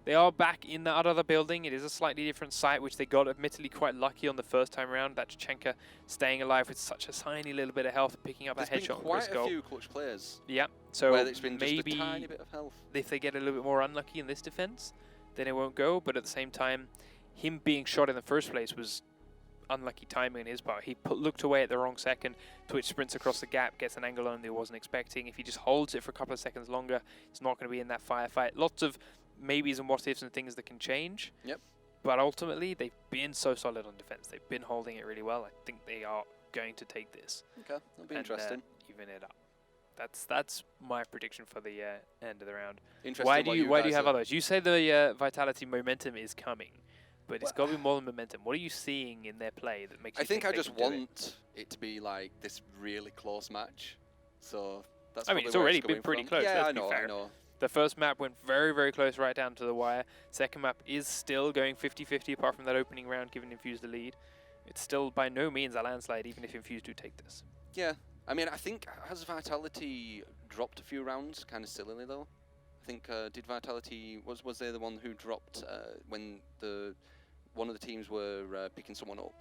They are back in that other building. It is a slightly different site, which they got admittedly quite lucky on the first time around. That Chachenka staying alive with such a tiny little bit of health, picking up There's that headshot. been quite Chris a few clutch players Yeah, so where it's been maybe just a tiny bit of health. if they get a little bit more unlucky in this defense, then it won't go. But at the same time, him being shot in the first place was unlucky timing on his part. He looked away at the wrong second. Twitch sprints across the gap, gets an angle on him that he wasn't expecting. If he just holds it for a couple of seconds longer, it's not going to be in that firefight. Lots of maybes and what ifs and things that can change. Yep. But ultimately, they've been so solid on defense. They've been holding it really well. I think they are going to take this. Okay, that'll be and, interesting. Even it up. That's my prediction for the end of the round. Interesting. Why do what you guys have are- others? You say the Vitality momentum is coming, but it's got to be more than momentum. What are you seeing in their play that makes you I think I they just can do it? want it to be like this really close match. So that's. I mean, probably it's where already coming been pretty from. close, Yeah, let's I be know. fair. I know. The first map went very, very close right down to the wire. Second map is still going 50-50 apart from that opening round, giving Infused the lead. It's still by no means a landslide, even if Infused do take this. Yeah, I mean, I think has Vitality dropped a few rounds, kind of sillily though. I think did Vitality was they the one who dropped when one of the teams were picking someone up,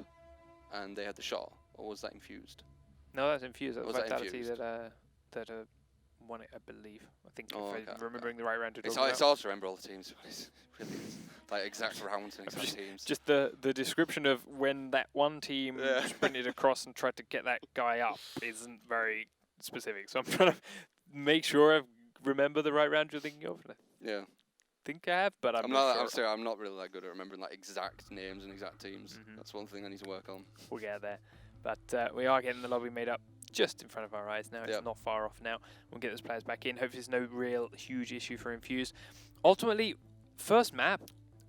and they had the shot, or was that Infused? No, that's Infused. That was Was that Vitality Infused? that won it, I believe. I think Oh, if okay, I'm remembering the right round to It's talk hard, about. it's hard to remember all the teams. It's really like exact rounds and exact teams. Just the description of when that one team Yeah. sprinted across and tried to get that guy up isn't very specific. So I'm trying to make sure I remember the right round you're thinking of. And I Yeah, think I have, but I'm I'm not not. sure. I'm sorry, I'm not really that good at remembering like exact names and exact teams. Mhm. That's one thing I need to work on. We'll get there. But we are getting the lobby made up just in front of our eyes now. It's Yep. not far off now. We'll get those players back in. Hopefully there's no real huge issue for Infused. Ultimately, first map,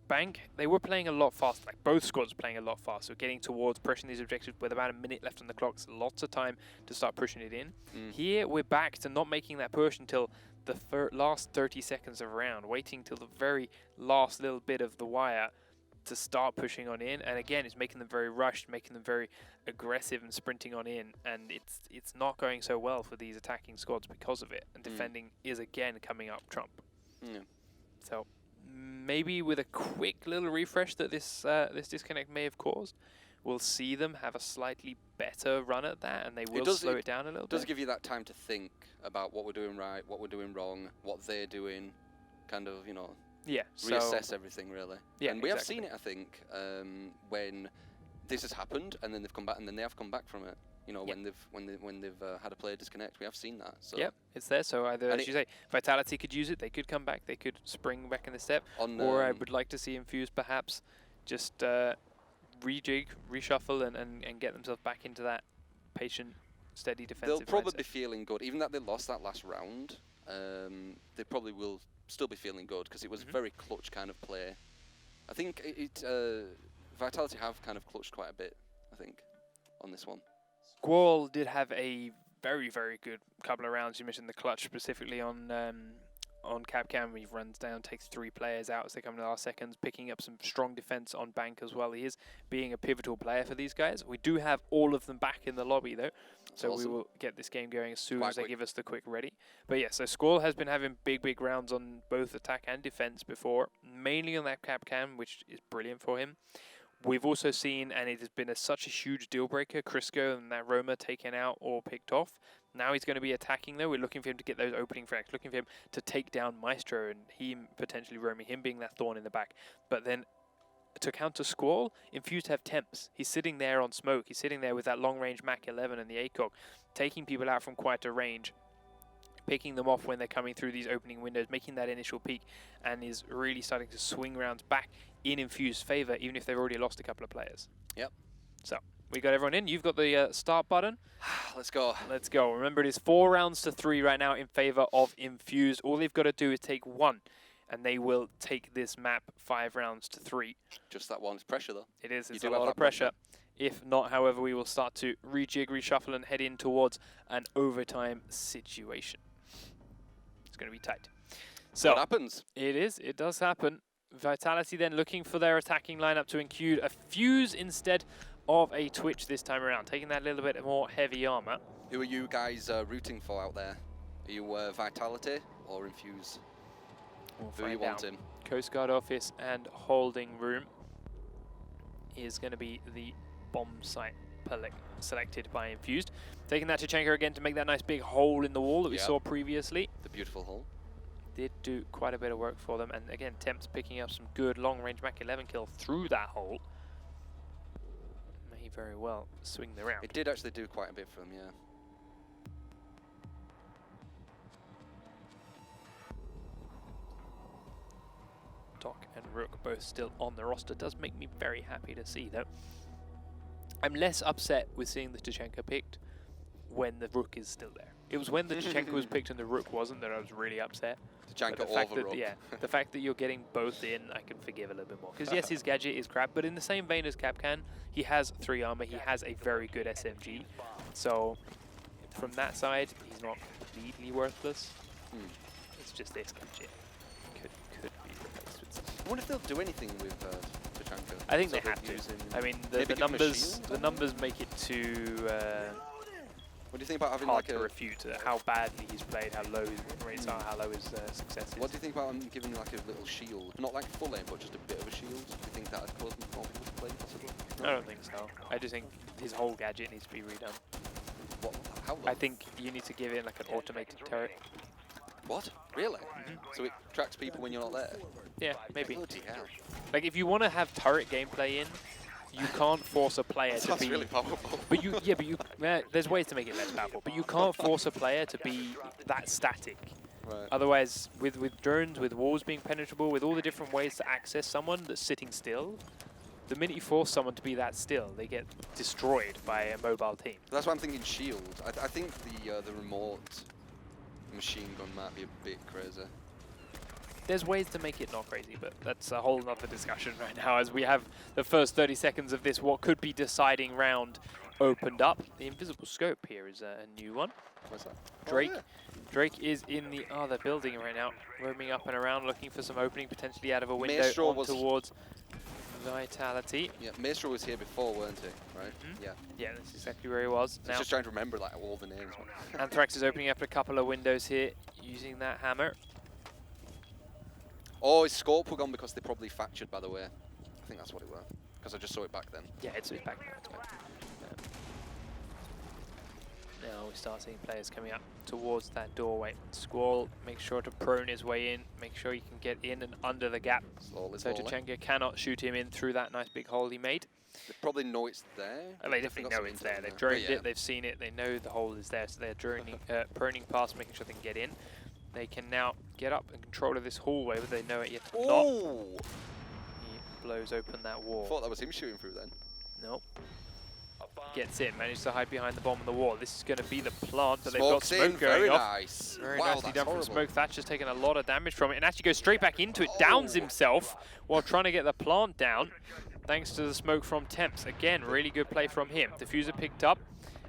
Bank, they were playing a lot faster. Like both squads were playing a lot faster, getting towards pushing these objectives with about a minute left on the clock. So lots of time to start pushing it in. Here we're back to not making that push until the last 30 seconds of a round, waiting till the very last little bit of the wire to start pushing on in. And again, it's making them very rushed, making them very aggressive and sprinting on in. And it's not going so well for these attacking squads because of it. And defending is again coming up trump. So maybe with a quick little refresh that this this disconnect may have caused, we'll see them have a slightly better run at that, and they will slow it down a little bit. It does give you that time to think about what we're doing right, what we're doing wrong, what they're doing, kind of, you know, reassess everything really. Yeah, and we have seen it, I think, when this has happened, and then they've come back, and then they have come back from it. You know, when they've had a player disconnect, we have seen that. So yep, it's there. So either, as you say, Vitality could use it, they could come back, they could spring back in the step, or I would like to see Infused perhaps just rejig, reshuffle, and get themselves back into that patient, steady defensive. They'll probably be feeling good, even that they lost that last round. They probably will still be feeling good because it was a very clutch kind of play. I think Vitality have kind of clutched quite a bit, I think, on this one. Squall did have a very, very good couple of rounds. You mentioned the clutch specifically on Capcam. He runs down, takes 3 players out as they come in the last seconds, picking up some strong defense on Bank as well. He is being a pivotal player for these guys. We do have all of them back in the lobby though, so we will get this game going as soon as they give us the quick ready. But yeah, so Squall has been having big rounds on both attack and defense before, mainly on that Capcam, which is brilliant for him. We've also seen, and it has been such a huge deal breaker, Crisco and that Roma taken out or picked off. Now he's going to be attacking though. We're looking for him to get those opening frags, looking for him to take down Maestro and him potentially roaming, him being that thorn in the back. But then to counter Squall, Infused have Temps. He's sitting there on smoke. He's sitting there with that long range Mach 11 and the ACOG, taking people out from quite a range, picking them off when they're coming through these opening windows, making that initial peak, and is really starting to swing rounds back in Infused favor, even if they've already lost a couple of players. Yep. So we got everyone in. You've got the start button. Let's go. Let's go. Remember, it is 4 rounds to 3 right now in favor of Infused. All they've got to do is take 1, and they will take this map 5 rounds to 3. Just that one. It's pressure, though. It is. It's a lot of pressure. If not, however, we will start to rejig, reshuffle, and head in towards an overtime situation. It's going to be tight. So what happens? It is. It does happen. Vitality then looking for their attacking lineup to include a Fuse instead of a Twitch this time around, taking that little bit more heavy armor. Who are you guys rooting for out there? Are you Vitality or Infuse? Who are you wanting? Coast Guard office and holding room is going to be the bomb site selected by Infused. Taking that Tachenko again to make that nice big hole in the wall that we saw previously. The beautiful hole. Did do quite a bit of work for them, and again, Temps picking up some good long-range Mach 11 kill through that hole. May very well swing the round. It did actually do quite a bit for them, yeah. Doc and Rook both still on the roster. Does make me very happy to see, though. I'm less upset with seeing the Tachenko picked when the Rook is still there. It was when the Tachenko was picked and the Rook wasn't that I was really upset. Tachenko over Rook. Yeah, the fact that you're getting both in, I can forgive a little bit more. Because yes, his gadget is crap, but in the same vein as Capcan, he has 3 armor, he has a very good SMG. So from that side, he's not completely worthless. It's just this gadget could be replaced with something. I wonder if they'll do anything with Tachenko. I think they have to. I mean, the numbers make it too. What do you think about having hard like to refute how badly he's played, how low his win rates are, how low his success is. What do you think about giving him like a little shield? Not like full aim, but just a bit of a shield? Do you think that would cause more people to play possibly? I don't think so. I just think his whole gadget needs to be redone. What? How low? I think you need to give it like an automated turret. What? Really? So it tracks people when you're not there? Yeah, maybe. Bloody hell. Like if you want to have turret gameplay in, you can't force a player to be really powerful. But there's ways to make it less powerful, but you can't force a player to be that static. Right. Otherwise, with drones, with walls being penetrable, with all the different ways to access someone that's sitting still, the minute you force someone to be that still, they get destroyed by a mobile team. That's why I'm thinking shield. I think the remote machine gun might be a bit crazy. there's ways to make it not crazy, but that's a whole nother discussion right now as we have the first 30 seconds of this, what could be deciding round opened up. The invisible scope here is a new one. What's that? Drake. Oh, yeah. Drake is in the other building right now, roaming up and around, looking for some opening, potentially out of a window Maestro on was- towards Vitality. Yeah, Maestro was here before, weren't he? Right? Mhm. Yeah. Yeah, that's exactly where he was. I was Now, just trying to remember like all the names. Anthrax is opening up a couple of windows here, using that hammer. Oh, his scope were gone because they probably fractured, by the way. I think that's what it were. Because I just saw it back then. Yeah, it's back now. It's back. Now we start seeing players coming up towards that doorway. Squall makes sure to prone his way in, make sure he can get in and under the gap. Slowly, So slowly. Tachenka cannot shoot him in through that nice big hole he made. They probably know it's there. They definitely got know some it's intel there. in They've But droned yeah. it, they've seen it, they know the hole is there, so they're proning past, making sure they can get in. They can now get up and control of this hallway, but they know it yet not. Oh! He blows open that I wall. thought that was him shooting through then. Nope. A bomb Gets in, manages to hide behind the bomb on the wall. This is going to be the plant, but they've got Smokes smoke in, going very off. nice. Very Wow, nicely that's done horrible. from Smoke. Thatcher's taken a lot of damage from it and actually goes straight back into it, downs himself while trying to get the plant down, thanks to the smoke from Temps. Again, really good play from him. Diffuser picked up,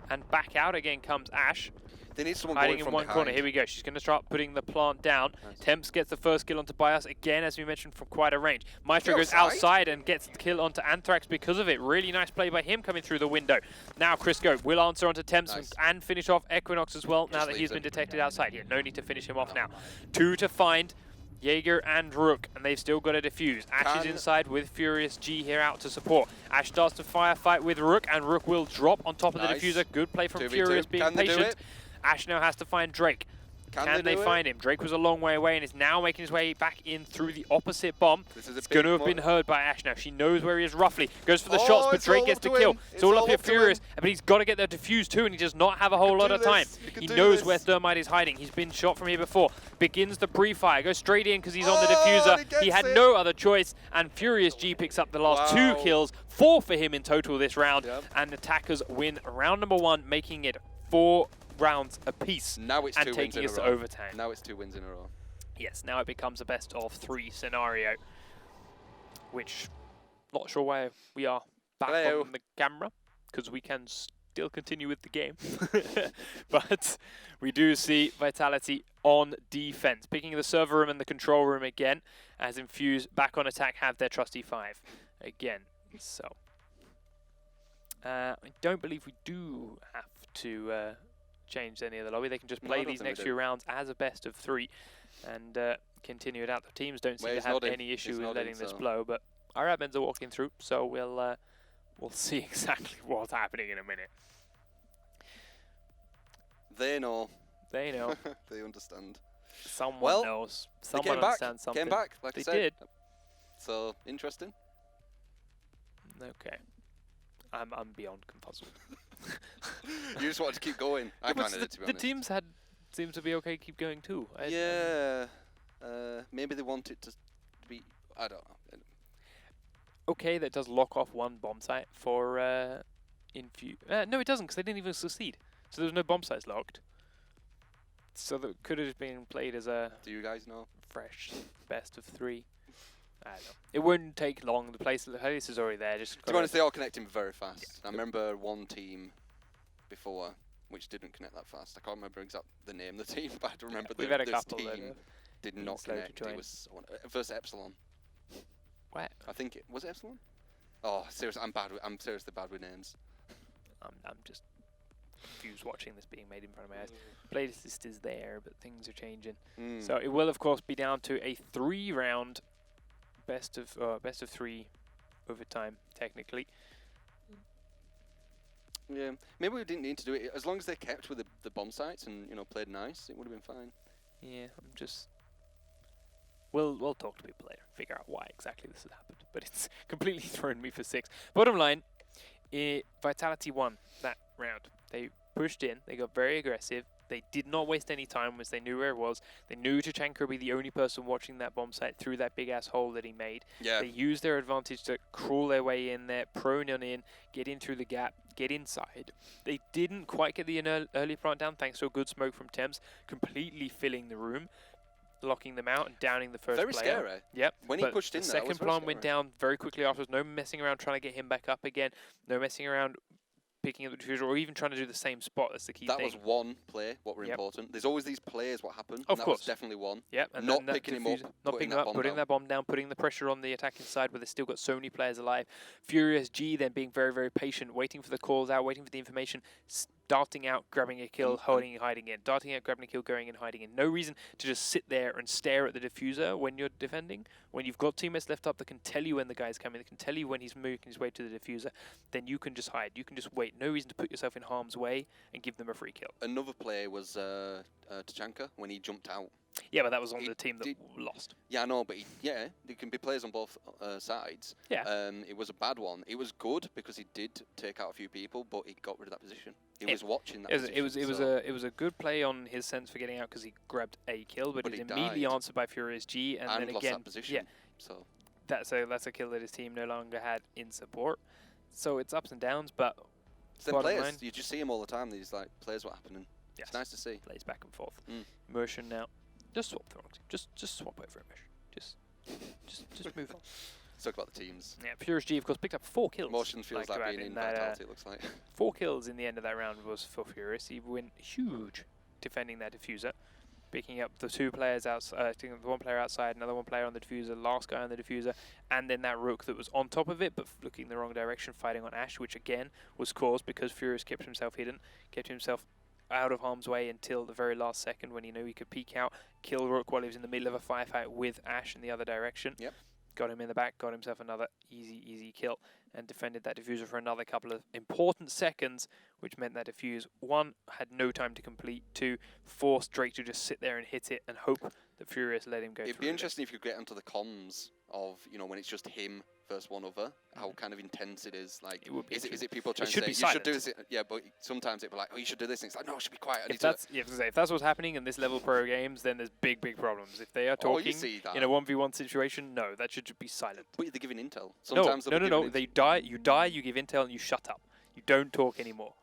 and back out again comes Ash. They need someone Hiding going in from one behind. corner. Here we go. She's going to start putting the plant down. Nice. Temps gets the first kill onto Bias again, as we mentioned, from quite a range. Maestro goes Outside? outside and gets the kill onto Anthrax because of it. Really nice play by him coming through the window. Now Crisco will answer onto Temps Nice. and finish off Equinox as well. Now Just that he's leaves been him. detected outside. Yeah, no need to finish him off now. 2 to find. Jaeger and Rook, and they've still got a defuse. Ash is Can- inside with Furious G here out to support. Ash starts to firefight with Rook, and Rook will drop on top of Nice. the diffuser. Good play from 2v2. Furious being Can they do patient. it? Ash now has to find Drake. Can they do it? find him? Drake was a long way away and is now making his way back in through the opposite bomb. This is a It's big going to have moment. been heard by Ash now. She knows where he is roughly. Goes for the Oh, shots, but it's Drake all gets up the to kill. him. It's It's all all up to up to Furious, him. but he's got to get the defuse too, and he does not have a whole can lot do of time. this. He can He do knows this. where Thermite is hiding. He's been shot from here before. Begins the pre-fire. Goes straight in because he's on the Oh, and he diffuser. He gets had it. no other choice, and Furious G picks up the last Wow. 2 kills. 4 for him in total this round, Yep. and attackers win round number 1, making it 4 rounds apiece. Now it's and 2 wins taking in a us to row. overtime. Now it's 2 wins in a row. Yes, now it becomes a best of 3 scenario, which not sure why we are back Hello. on the camera, because we can still continue with the game. But we do see Vitality on defense, picking the server room and the control room again, as Infused back on attack have their trusty 5 again. So I don't believe we do have to change any of the lobby. They can just No, I play don't these think we next do. few rounds as a best of 3 and continue it out. The teams don't seem Well, to he's have nodding. any issue He's with nodding, letting this so- blow, but our admins are walking through, so we'll see exactly what's happening in a minute. They know. They know. They understand. Someone Well, knows. They Someone came back. understands something. Came back, like They I said. did. So, interesting. Okay. I'm beyond confuzzled. You just wanted to keep going. I Yeah, but kind of did, to be the honest. teams seem to be okay. Keep going too. Yeah. Maybe they want it to be... I don't know. Okay, that does lock off one bomb site for Infused. No, it doesn't, because they didn't even succeed. So there was no bomb sites locked. So that could have been played as a Do you guys know? fresh best of 3. I don't know. It wouldn't take long. The place is already there. Just To be honest, they all connecting very fast. I remember one team before which didn't connect that fast. I can't remember exact the name of the team, but I remember we've had a this couple that team have did been not slow to connect. join. It was versus Epsilon. What? I think it was it Epsilon. Oh, seriously, I'm seriously bad with names. I'm just confused watching this being made in front of my eyes. Playlist is there, but things are changing. So it will, of course, be down to a 3-round best of 3 overtime, technically. Yeah, maybe we didn't need to do it. As long as they kept with the bomb sites and played nice, it would have been fine. Yeah, I'm just. We'll talk to people later, figure out why exactly this has happened. But it's completely thrown me for 6. Bottom line, Vitality won that round. They pushed in. They got very aggressive. They did not waste any time once they knew where it was. They knew Tachenka would be the only person watching that bomb site through that big ass hole that he made. Yeah. They used their advantage to crawl their way in there, prone on in, get in through the gap, get inside. They didn't quite get the early plant down thanks to a good smoke from Thames, completely filling the room. locking them out and downing the first Very player. scary. Yep. When he pushed in the there, that was second very plant went scary. down very quickly afterwards. No messing around trying to get him back up again. No messing around picking up the diffuser or even trying to do the same spot. That's the key That thing. was one play, what were Yep. important. There's always these plays what happen. Of and course. that was definitely one. Yep, and Not then that picking him up, diffuser- not putting picking that him up, bomb putting down. that bomb down, putting the pressure on the attacking side where there's still got so many players alive. Furious G then being very, very patient, waiting for the calls out, waiting for the information, darting out, grabbing a kill, holding, hiding in, darting out, grabbing a kill, going in, hiding in. No reason to just sit there and stare at the diffuser when you're defending. When you've got teammates left up that can tell you when the guy's coming, that can tell you when he's moving his way to the diffuser, then you can just hide. You can just wait. No reason to put yourself in harm's way and give them a free kill. Another play was Tachanka when he jumped out. Yeah, but that was on He the team that did- lost. Yeah, I know, but there can be players on both sides. Yeah. It was a bad one. It was good because he did take out a few people, but he got rid of that position. He It- was watching that. It was position, it was a good play on his sense for getting out because he grabbed a kill, but But it he immediately died. answered by Furious G, and then lost again, that position. yeah, So that's a kill that his team no longer had in support. So it's ups and downs, but it's them bottom players. line- You just see them all the time. These like players what happening. yes, It's nice to see. plays back and forth. Mm. Immersion now, just swap the wrong team. Just swap over immersion. Just move on. Let's talk about the teams. Yeah, Furious G of course picked up 4 kills. Motion feels to like add being in that, Vitality, it looks like. 4 kills in the end of that round was for Furious. He went huge defending that diffuser, picking up the 2 players outside, the 1 player outside, another 1 player on the diffuser, last guy on the diffuser, and then that Rook that was on top of it but looking the wrong direction, fighting on Ash, which again was caused because Furious kept himself hidden, kept himself out of harm's way until the very last second when he knew he could peek out, kill Rook while he was in the middle of a firefight with Ash in the other direction. Yep. Got him in the back, got himself another easy kill, and defended that diffuser for another couple of important seconds, which meant that diffuse, 1, had no time to complete, 2, forced Drake to just sit there and hit it and hope that Furious let him go It'd through be with it. interesting if you could get onto the comms of, when it's just him versus one other, how kind of intense it is. Like, It would be is it people trying to should say, be you should do silent. this? Yeah, but sometimes it'd be like, oh, you should do this. And it's like, no, it should be quiet. I need If to that's, if that's what's happening in this level pro games, then there's big problems. If they are Oh, you talking see that. in a 1v1 situation, no, that should be silent. But they're giving intel. No, Sometimes they'll be no. giving They die, you give intel, and you shut up. You don't talk anymore.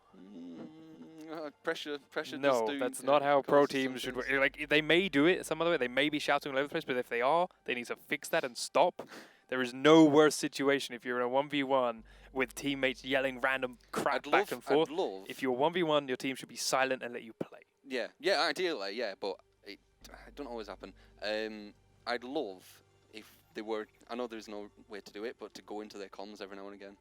Pressure No, does do, that's yeah, not how pro causes some teams should work. things. Like, they may do it some other way. They may be shouting all over the place, but if they are, they need to fix that and stop. There is no worse situation if you're in a 1v1 with teammates yelling random crap back and forth. I'd love. If you're 1v1, your team should be silent and let you play. Yeah, ideally, yeah, but it don't always happen. I'd love if they were. I know there's no way to do it, but to go into their comms every now and again.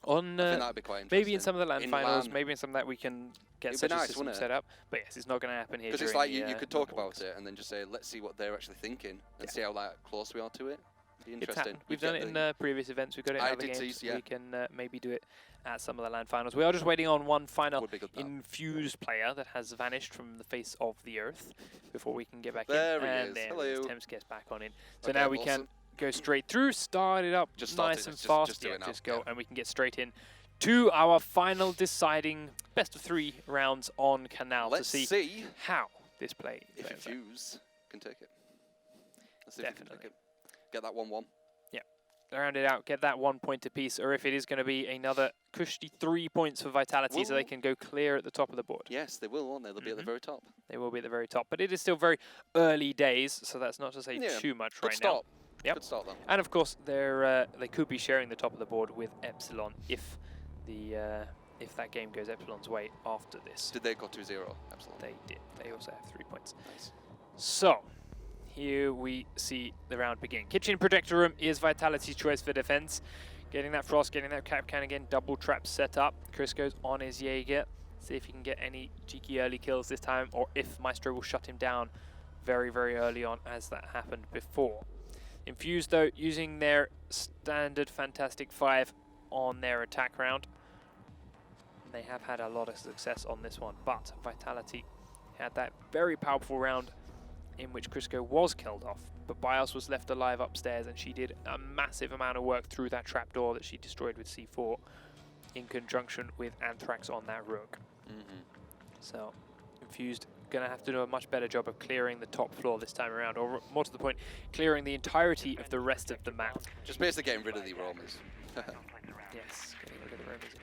On I think that'd be quite interesting. maybe in some of the LAN In finals, LAN. maybe in some that we can get It'd such be a nice, system wouldn't it? set up. But yes, it's not going to happen here. Because it's during like the, you could talk Normal about it and then just say, let's see what they're actually thinking and Yeah. see how close we are to it. Be It's interesting. happened. We've done it in previous events. We've got it in I other did games. see, yeah. We can maybe do it at some of the LAN finals. We are just waiting on one final Would be good, that. Infused player that has vanished from the face of the earth before we can get back There in. he and is. then Hello. Temps gets back on in. So Okay, now we awesome. can go straight through, start it up Just start nice it, and just fast. do Yeah, it now, just go, yeah. and we can get straight in to our final deciding best of 3 rounds on Canal Let's to see how this play if plays out. Infuse can take it. Let's see if he can take Definitely. it. Get that 1-1. Round it out, get that 1 point apiece, or if it is going to be another cushy 3 points for Vitality so they can go clear at the top of the board. Yes, they will, won't they? They'll be at the Mhm. very top. They will be at the very top, but it is still very early days, so that's not to say Yeah, too much Good right start. now. Yep. Good start, though. And of course, they could be sharing the top of the board with Epsilon if if that game goes Epsilon's way after this. Did they go 2-0? Absolutely. They did. They also have 3 points. Nice. So, here we see the round begin. Kitchen Projector Room is Vitality's choice for defense. Getting that Frost, getting that Cap Can again, double trap set up. Chris goes on his Jaeger. See if he can get any cheeky early kills this time, or if Maestro will shut him down very, very early on, as that happened before. Infused, though, using their standard Fantastic 5 on their attack round. They have had a lot of success on this one, but Vitality had that very powerful round in which Crisco was killed off, but Bios was left alive upstairs, and she did a massive amount of work through that trapdoor that she destroyed with C4 in conjunction with Anthrax on that Rook. So, Infused going to have to do a much better job of clearing the top floor this time around, or more to the point, clearing the entirety of the rest of the map. Just basically getting rid of the roamers. Yes, getting rid of the roamers indeed.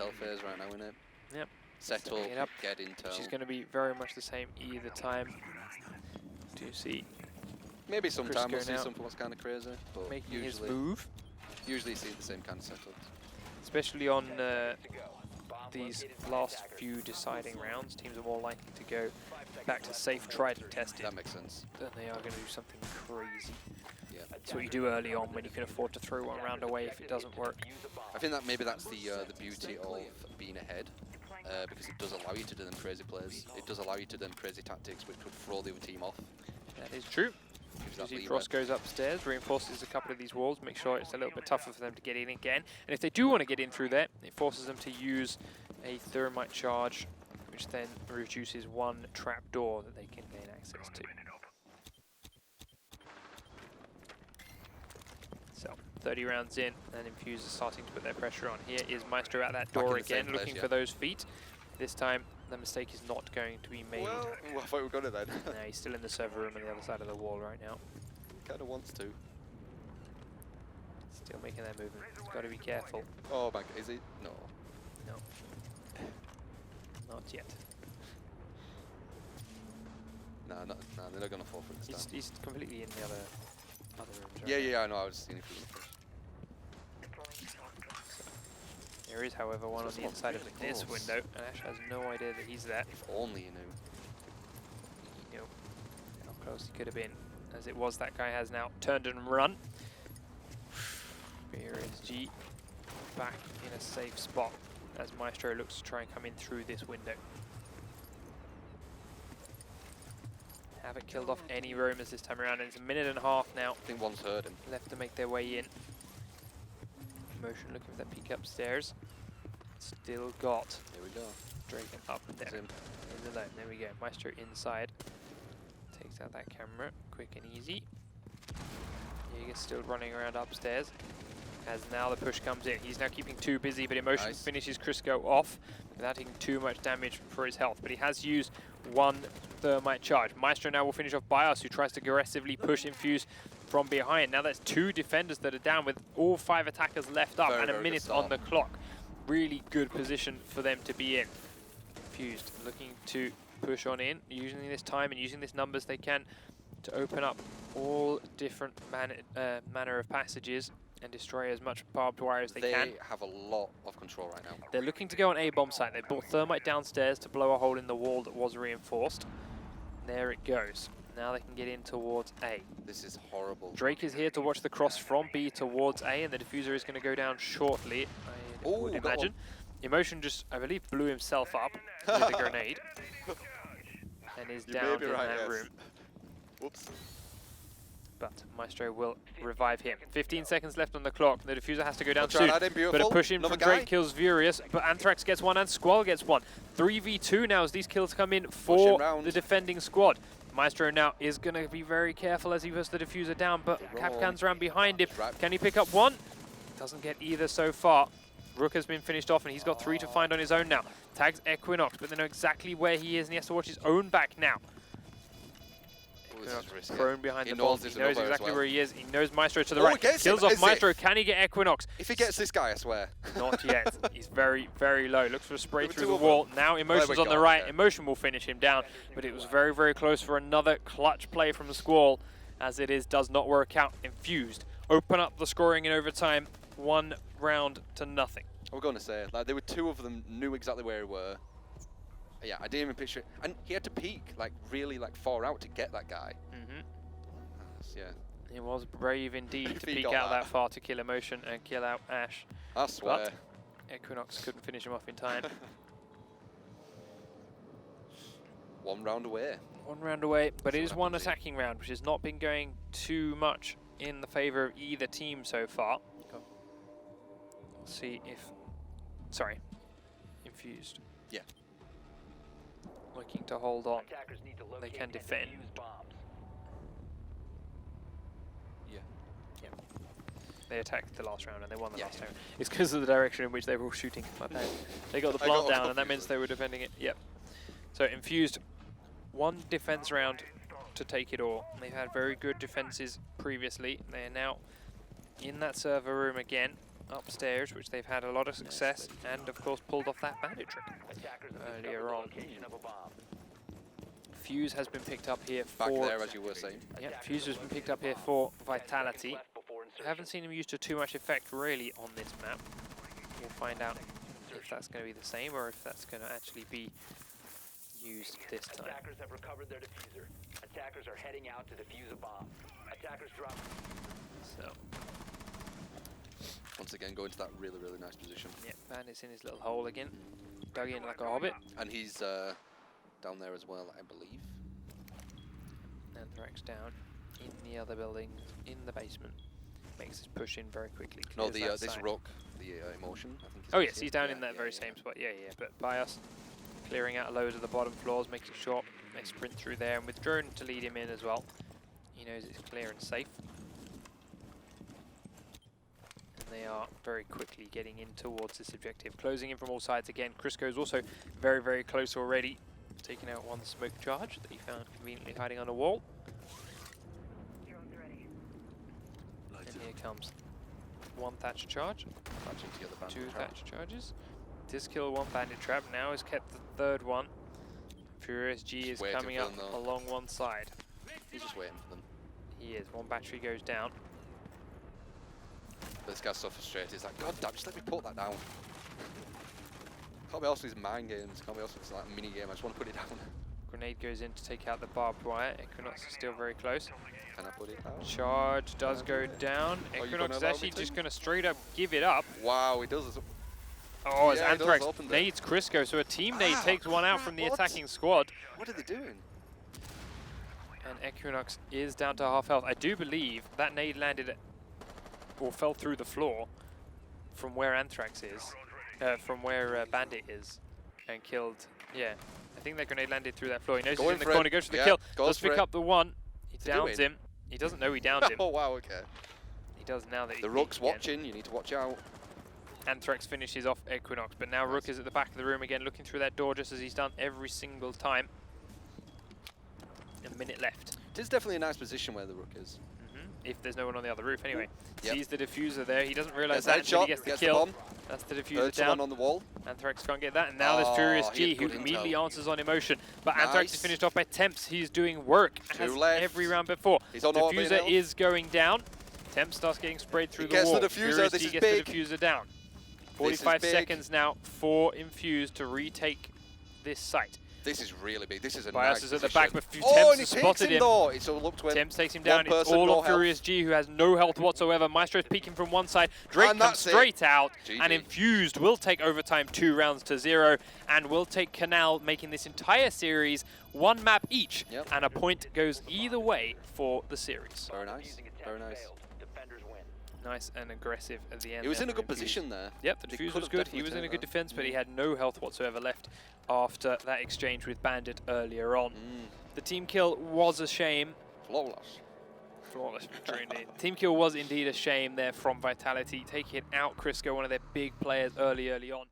intel phase right now, isn't it? Yep. Settle, Setting it up, get intel. which is going to be very much the same either time. Do you see Maybe sometime we'll Crisco see now something what's kind of crazy, but making his usually, move? usually see the same kind of setups. Especially on To go. Bomb these located by last attackers. few deciding rounds, teams are more likely to go back to safe, tried and tested That makes sense. than they are going to do something crazy. Yeah. That's what you do early on when you can afford to throw one round away if it doesn't work. I think that maybe that's the beauty of being ahead, because it does allow you to do them crazy plays. It does allow you to do them crazy tactics, which would throw the other team off. That is true. Gives that Usually leeway. Frost goes upstairs, reinforces a couple of these walls, make sure it's a little bit tougher for them to get in again. And if they do want to get in through there, it forces them to use a thermite charge, which then reduces one trapdoor that they can gain access to. So, 30 rounds in, and Infused is starting to put their pressure on. Here is Maestro at that Back in door the same again, place, looking yeah. for those feet. This time, the mistake is not going to be made. Well, I thought we were going to then. No, he's still in the server room on the other side of the wall right now. Kind of wants to. Still making their movement. He's got to be careful. Oh my, is he? No. No. Not yet. Nah, they're not going to fall for it this time. He's completely in the other rooms right Yeah, now. yeah, I know, I was seeing if he was first. There is, however, one on This the one's inside of really this close. window, and Ash has no idea that he's there. If only you knew. You know, how close he could have been. As it was, that guy has now turned and run. Here is G back in a safe spot as Maestro looks to try and come in through this window. Haven't killed off any roamers this time around, and it's a minute and a half now I think one's heard him. left to make their way in. Motion looking for that peek upstairs. Still got Here we go. Draken up there. He's in. He's alone. There we go. Maestro inside. Takes out that camera. Quick and easy. Jaeger's still running around upstairs. As now the push comes in. He's now keeping two busy, but Emotion Nice. finishes Crisco off without taking too much damage for his health. But he has used one thermite charge. Maestro now will finish off Bios, who tries to aggressively push Infused from behind. Now there's two defenders that are down with all 5 attackers left up Very, and a very good minute on start. the clock. Really good position for them to be in. Infused looking to push on in, using this time and using this numbers they can to open up all different manner of passages and destroy as much barbed wire as they can. They have a lot of control right now. They're looking to go on A-bomb site. They brought thermite downstairs to blow a hole in the wall that was reinforced. There it goes. Now they can get in towards A. This is horrible. Drake is here to watch the cross from B towards A, and the diffuser is going to go down shortly, I Ooh, would got one. imagine. Emotion just, I believe, blew himself up with a grenade and is You may down be in right, that yes. room. Whoops. But Maestro will revive him. 15 seconds left on the clock. The diffuser has to go down I'll try soon. that in, But a beautiful. push in Another from Drake guy. kills Furious. But Anthrax gets one and Squall gets one. 3v2 now as these kills come in Pushing for round. the defending squad. Maestro now is going to be very careful as he puts the diffuser down, but Capcan's around behind him. Right. Can he pick up one? Doesn't get either so far. Rook has been finished off, and he's got 3 to find on his own now. Tags Equinox, but they know exactly where he is, and he has to watch his own back now. Ooh, this is risky. Prone behind He the ball. knows He there's knows another as exactly well. where he is. He knows Maestro to the Oh, right. he gets him, Kills off is it? Maestro. Can he get Equinox? If he gets this guy, I swear. Not yet. He's very, very low. Looks for a spray There were through two the of wall. them. Now Emotion's we on the go, right. okay. Emotion will finish him down, but it was very, very close for another clutch play from Squall. As it is, does not work out. Infused. Open up the scoring in overtime. 1 round to nothing. I was going to say, like, there were two of them knew exactly where we were. Yeah, I didn't even picture it. And he had to peek, like, really, like, far out to get that guy. Yeah, He was brave indeed to He peek got out that that. far to kill Emotion and kill out Ash. I swear. Equinox couldn't finish him off in time. 1 round away. 1 round away, but So it is what one happens here? attacking round, which has not been going too much in the favour of either team so far. We'll see if... Sorry. Infused. Yeah. Looking to hold on. Attackers need to locate can and defend. defuse bombs. Yeah. They attacked the last round and they won the last round. It's because of the direction in which they were all shooting. My bad. They got the I got plant down and that confused means they were defending it. Yep. So Infused, 1 defense round to take it all. They've had very good defenses previously. They are now in that server room again. upstairs, which they've had a lot of success, and of course pulled off that bandit trick earlier on. Fuse has been picked up here Back for... there, as you were saying. Yeah, Fuse has been picked up here for Vitality. I haven't seen him used to too much effect really on this map. We'll find out if that's going to be the same or if that's going to actually be used this time. Attackers have recovered their diffuser. Attackers are heading out to defuse a bomb. Attackers drop. So, Once again, going to that really, really nice position. yeah, Bandit's in his little hole again. Dug in like a hobbit. And he's down there as well, I believe. Anthrax down in the other building, in the basement. Makes his push in very quickly. No, clears that this side. rook, the emotion, I think. Oh yes, he's down in that very same spot. Yeah, yeah. But by us clearing out loads of the bottom floors, making sure they sprint through there, and with drone to lead him in as well, he knows it's clear and safe. And they are very quickly getting in towards this objective, closing in from all sides again. Crisco's also very, very close already, taking out one smoke charge that he found conveniently hiding on a wall. And here comes one thatch charge. Two thatch charges. This kill one bandit trap. Now has kept the third one. Furious G is coming up along one side. He's just waiting for them. He is. One battery goes down. But this guy's so frustrated. He's like, God damn, just let me put that down. Can't be also these mind games. Can't be also this like mini game. I just want to put it down. Grenade goes in to take out the barbed wire. Equinox is still very close. Can I put it down? Charge does go down. Are you Equinox gonna is allow actually me to? just going to straight up give it up. Wow, he does. Oh, as Yeah, he does Anthrax open it. nades Crisco, so a team nade takes one out from the what? attacking squad. What are they doing? And Equinox is down to half health. I do believe that nade landed at, or fell through the floor from where Anthrax is, from where Bandit is, and killed. Yeah, I think that grenade landed through that floor. He knows he's in the corner, goes for the kill. Does pick up the one. He downs him. He doesn't know he downed him. Oh wow, okay. He does now that The Rook's watching. You need to watch out. Anthrax finishes off Equinox, but now Rook is at the back of the room again, looking through that door just as he's done every single time. A minute left. It is definitely a nice position where the Rook is. If there's no one on the other roof anyway. Yep. Sees the diffuser there, he doesn't realise Gets that that until shot, he gets the gets kill. the bomb. That's the diffuser Heard down. someone on the wall. Anthrax can't get that, and now there's Furious he G had who good immediately intel. answers on emotion. But Nice. Anthrax is finished off by Temps. He's doing work Two as left. every round before. He's on orbit Diffuser now. is going down. Temps starts getting sprayed through He the gets wall. the diffuser, Furious this G is gets big. the diffuser down. This is 45 big. seconds now for Infused to retake this site. This is really big. This is a Bias nice is at the position. back, but Oh, Temps and he has takes spotted him him. though. It's all up to him. Temps takes him down. It's person, all no on Furious health. G, who has no health whatsoever. Maestro's peeking from one side. Drake And comes that's it. straight out, GG. and Infused will take overtime 2-0, and will take Canal, making this entire series one map each, Yep. and a point goes either way for the series. Very nice. Very nice. Defenders win. Nice and aggressive at the end. He was there in a for good Infused. position there. Yep, the They defuse could was have good. He definitely was in a turned good that. defense, but he had no health whatsoever left after that exchange with Bandit earlier on. The team kill was a shame. Flawless. Flawless victory indeed. Team kill was indeed a shame there from Vitality, taking out Crisco, one of their big players early on.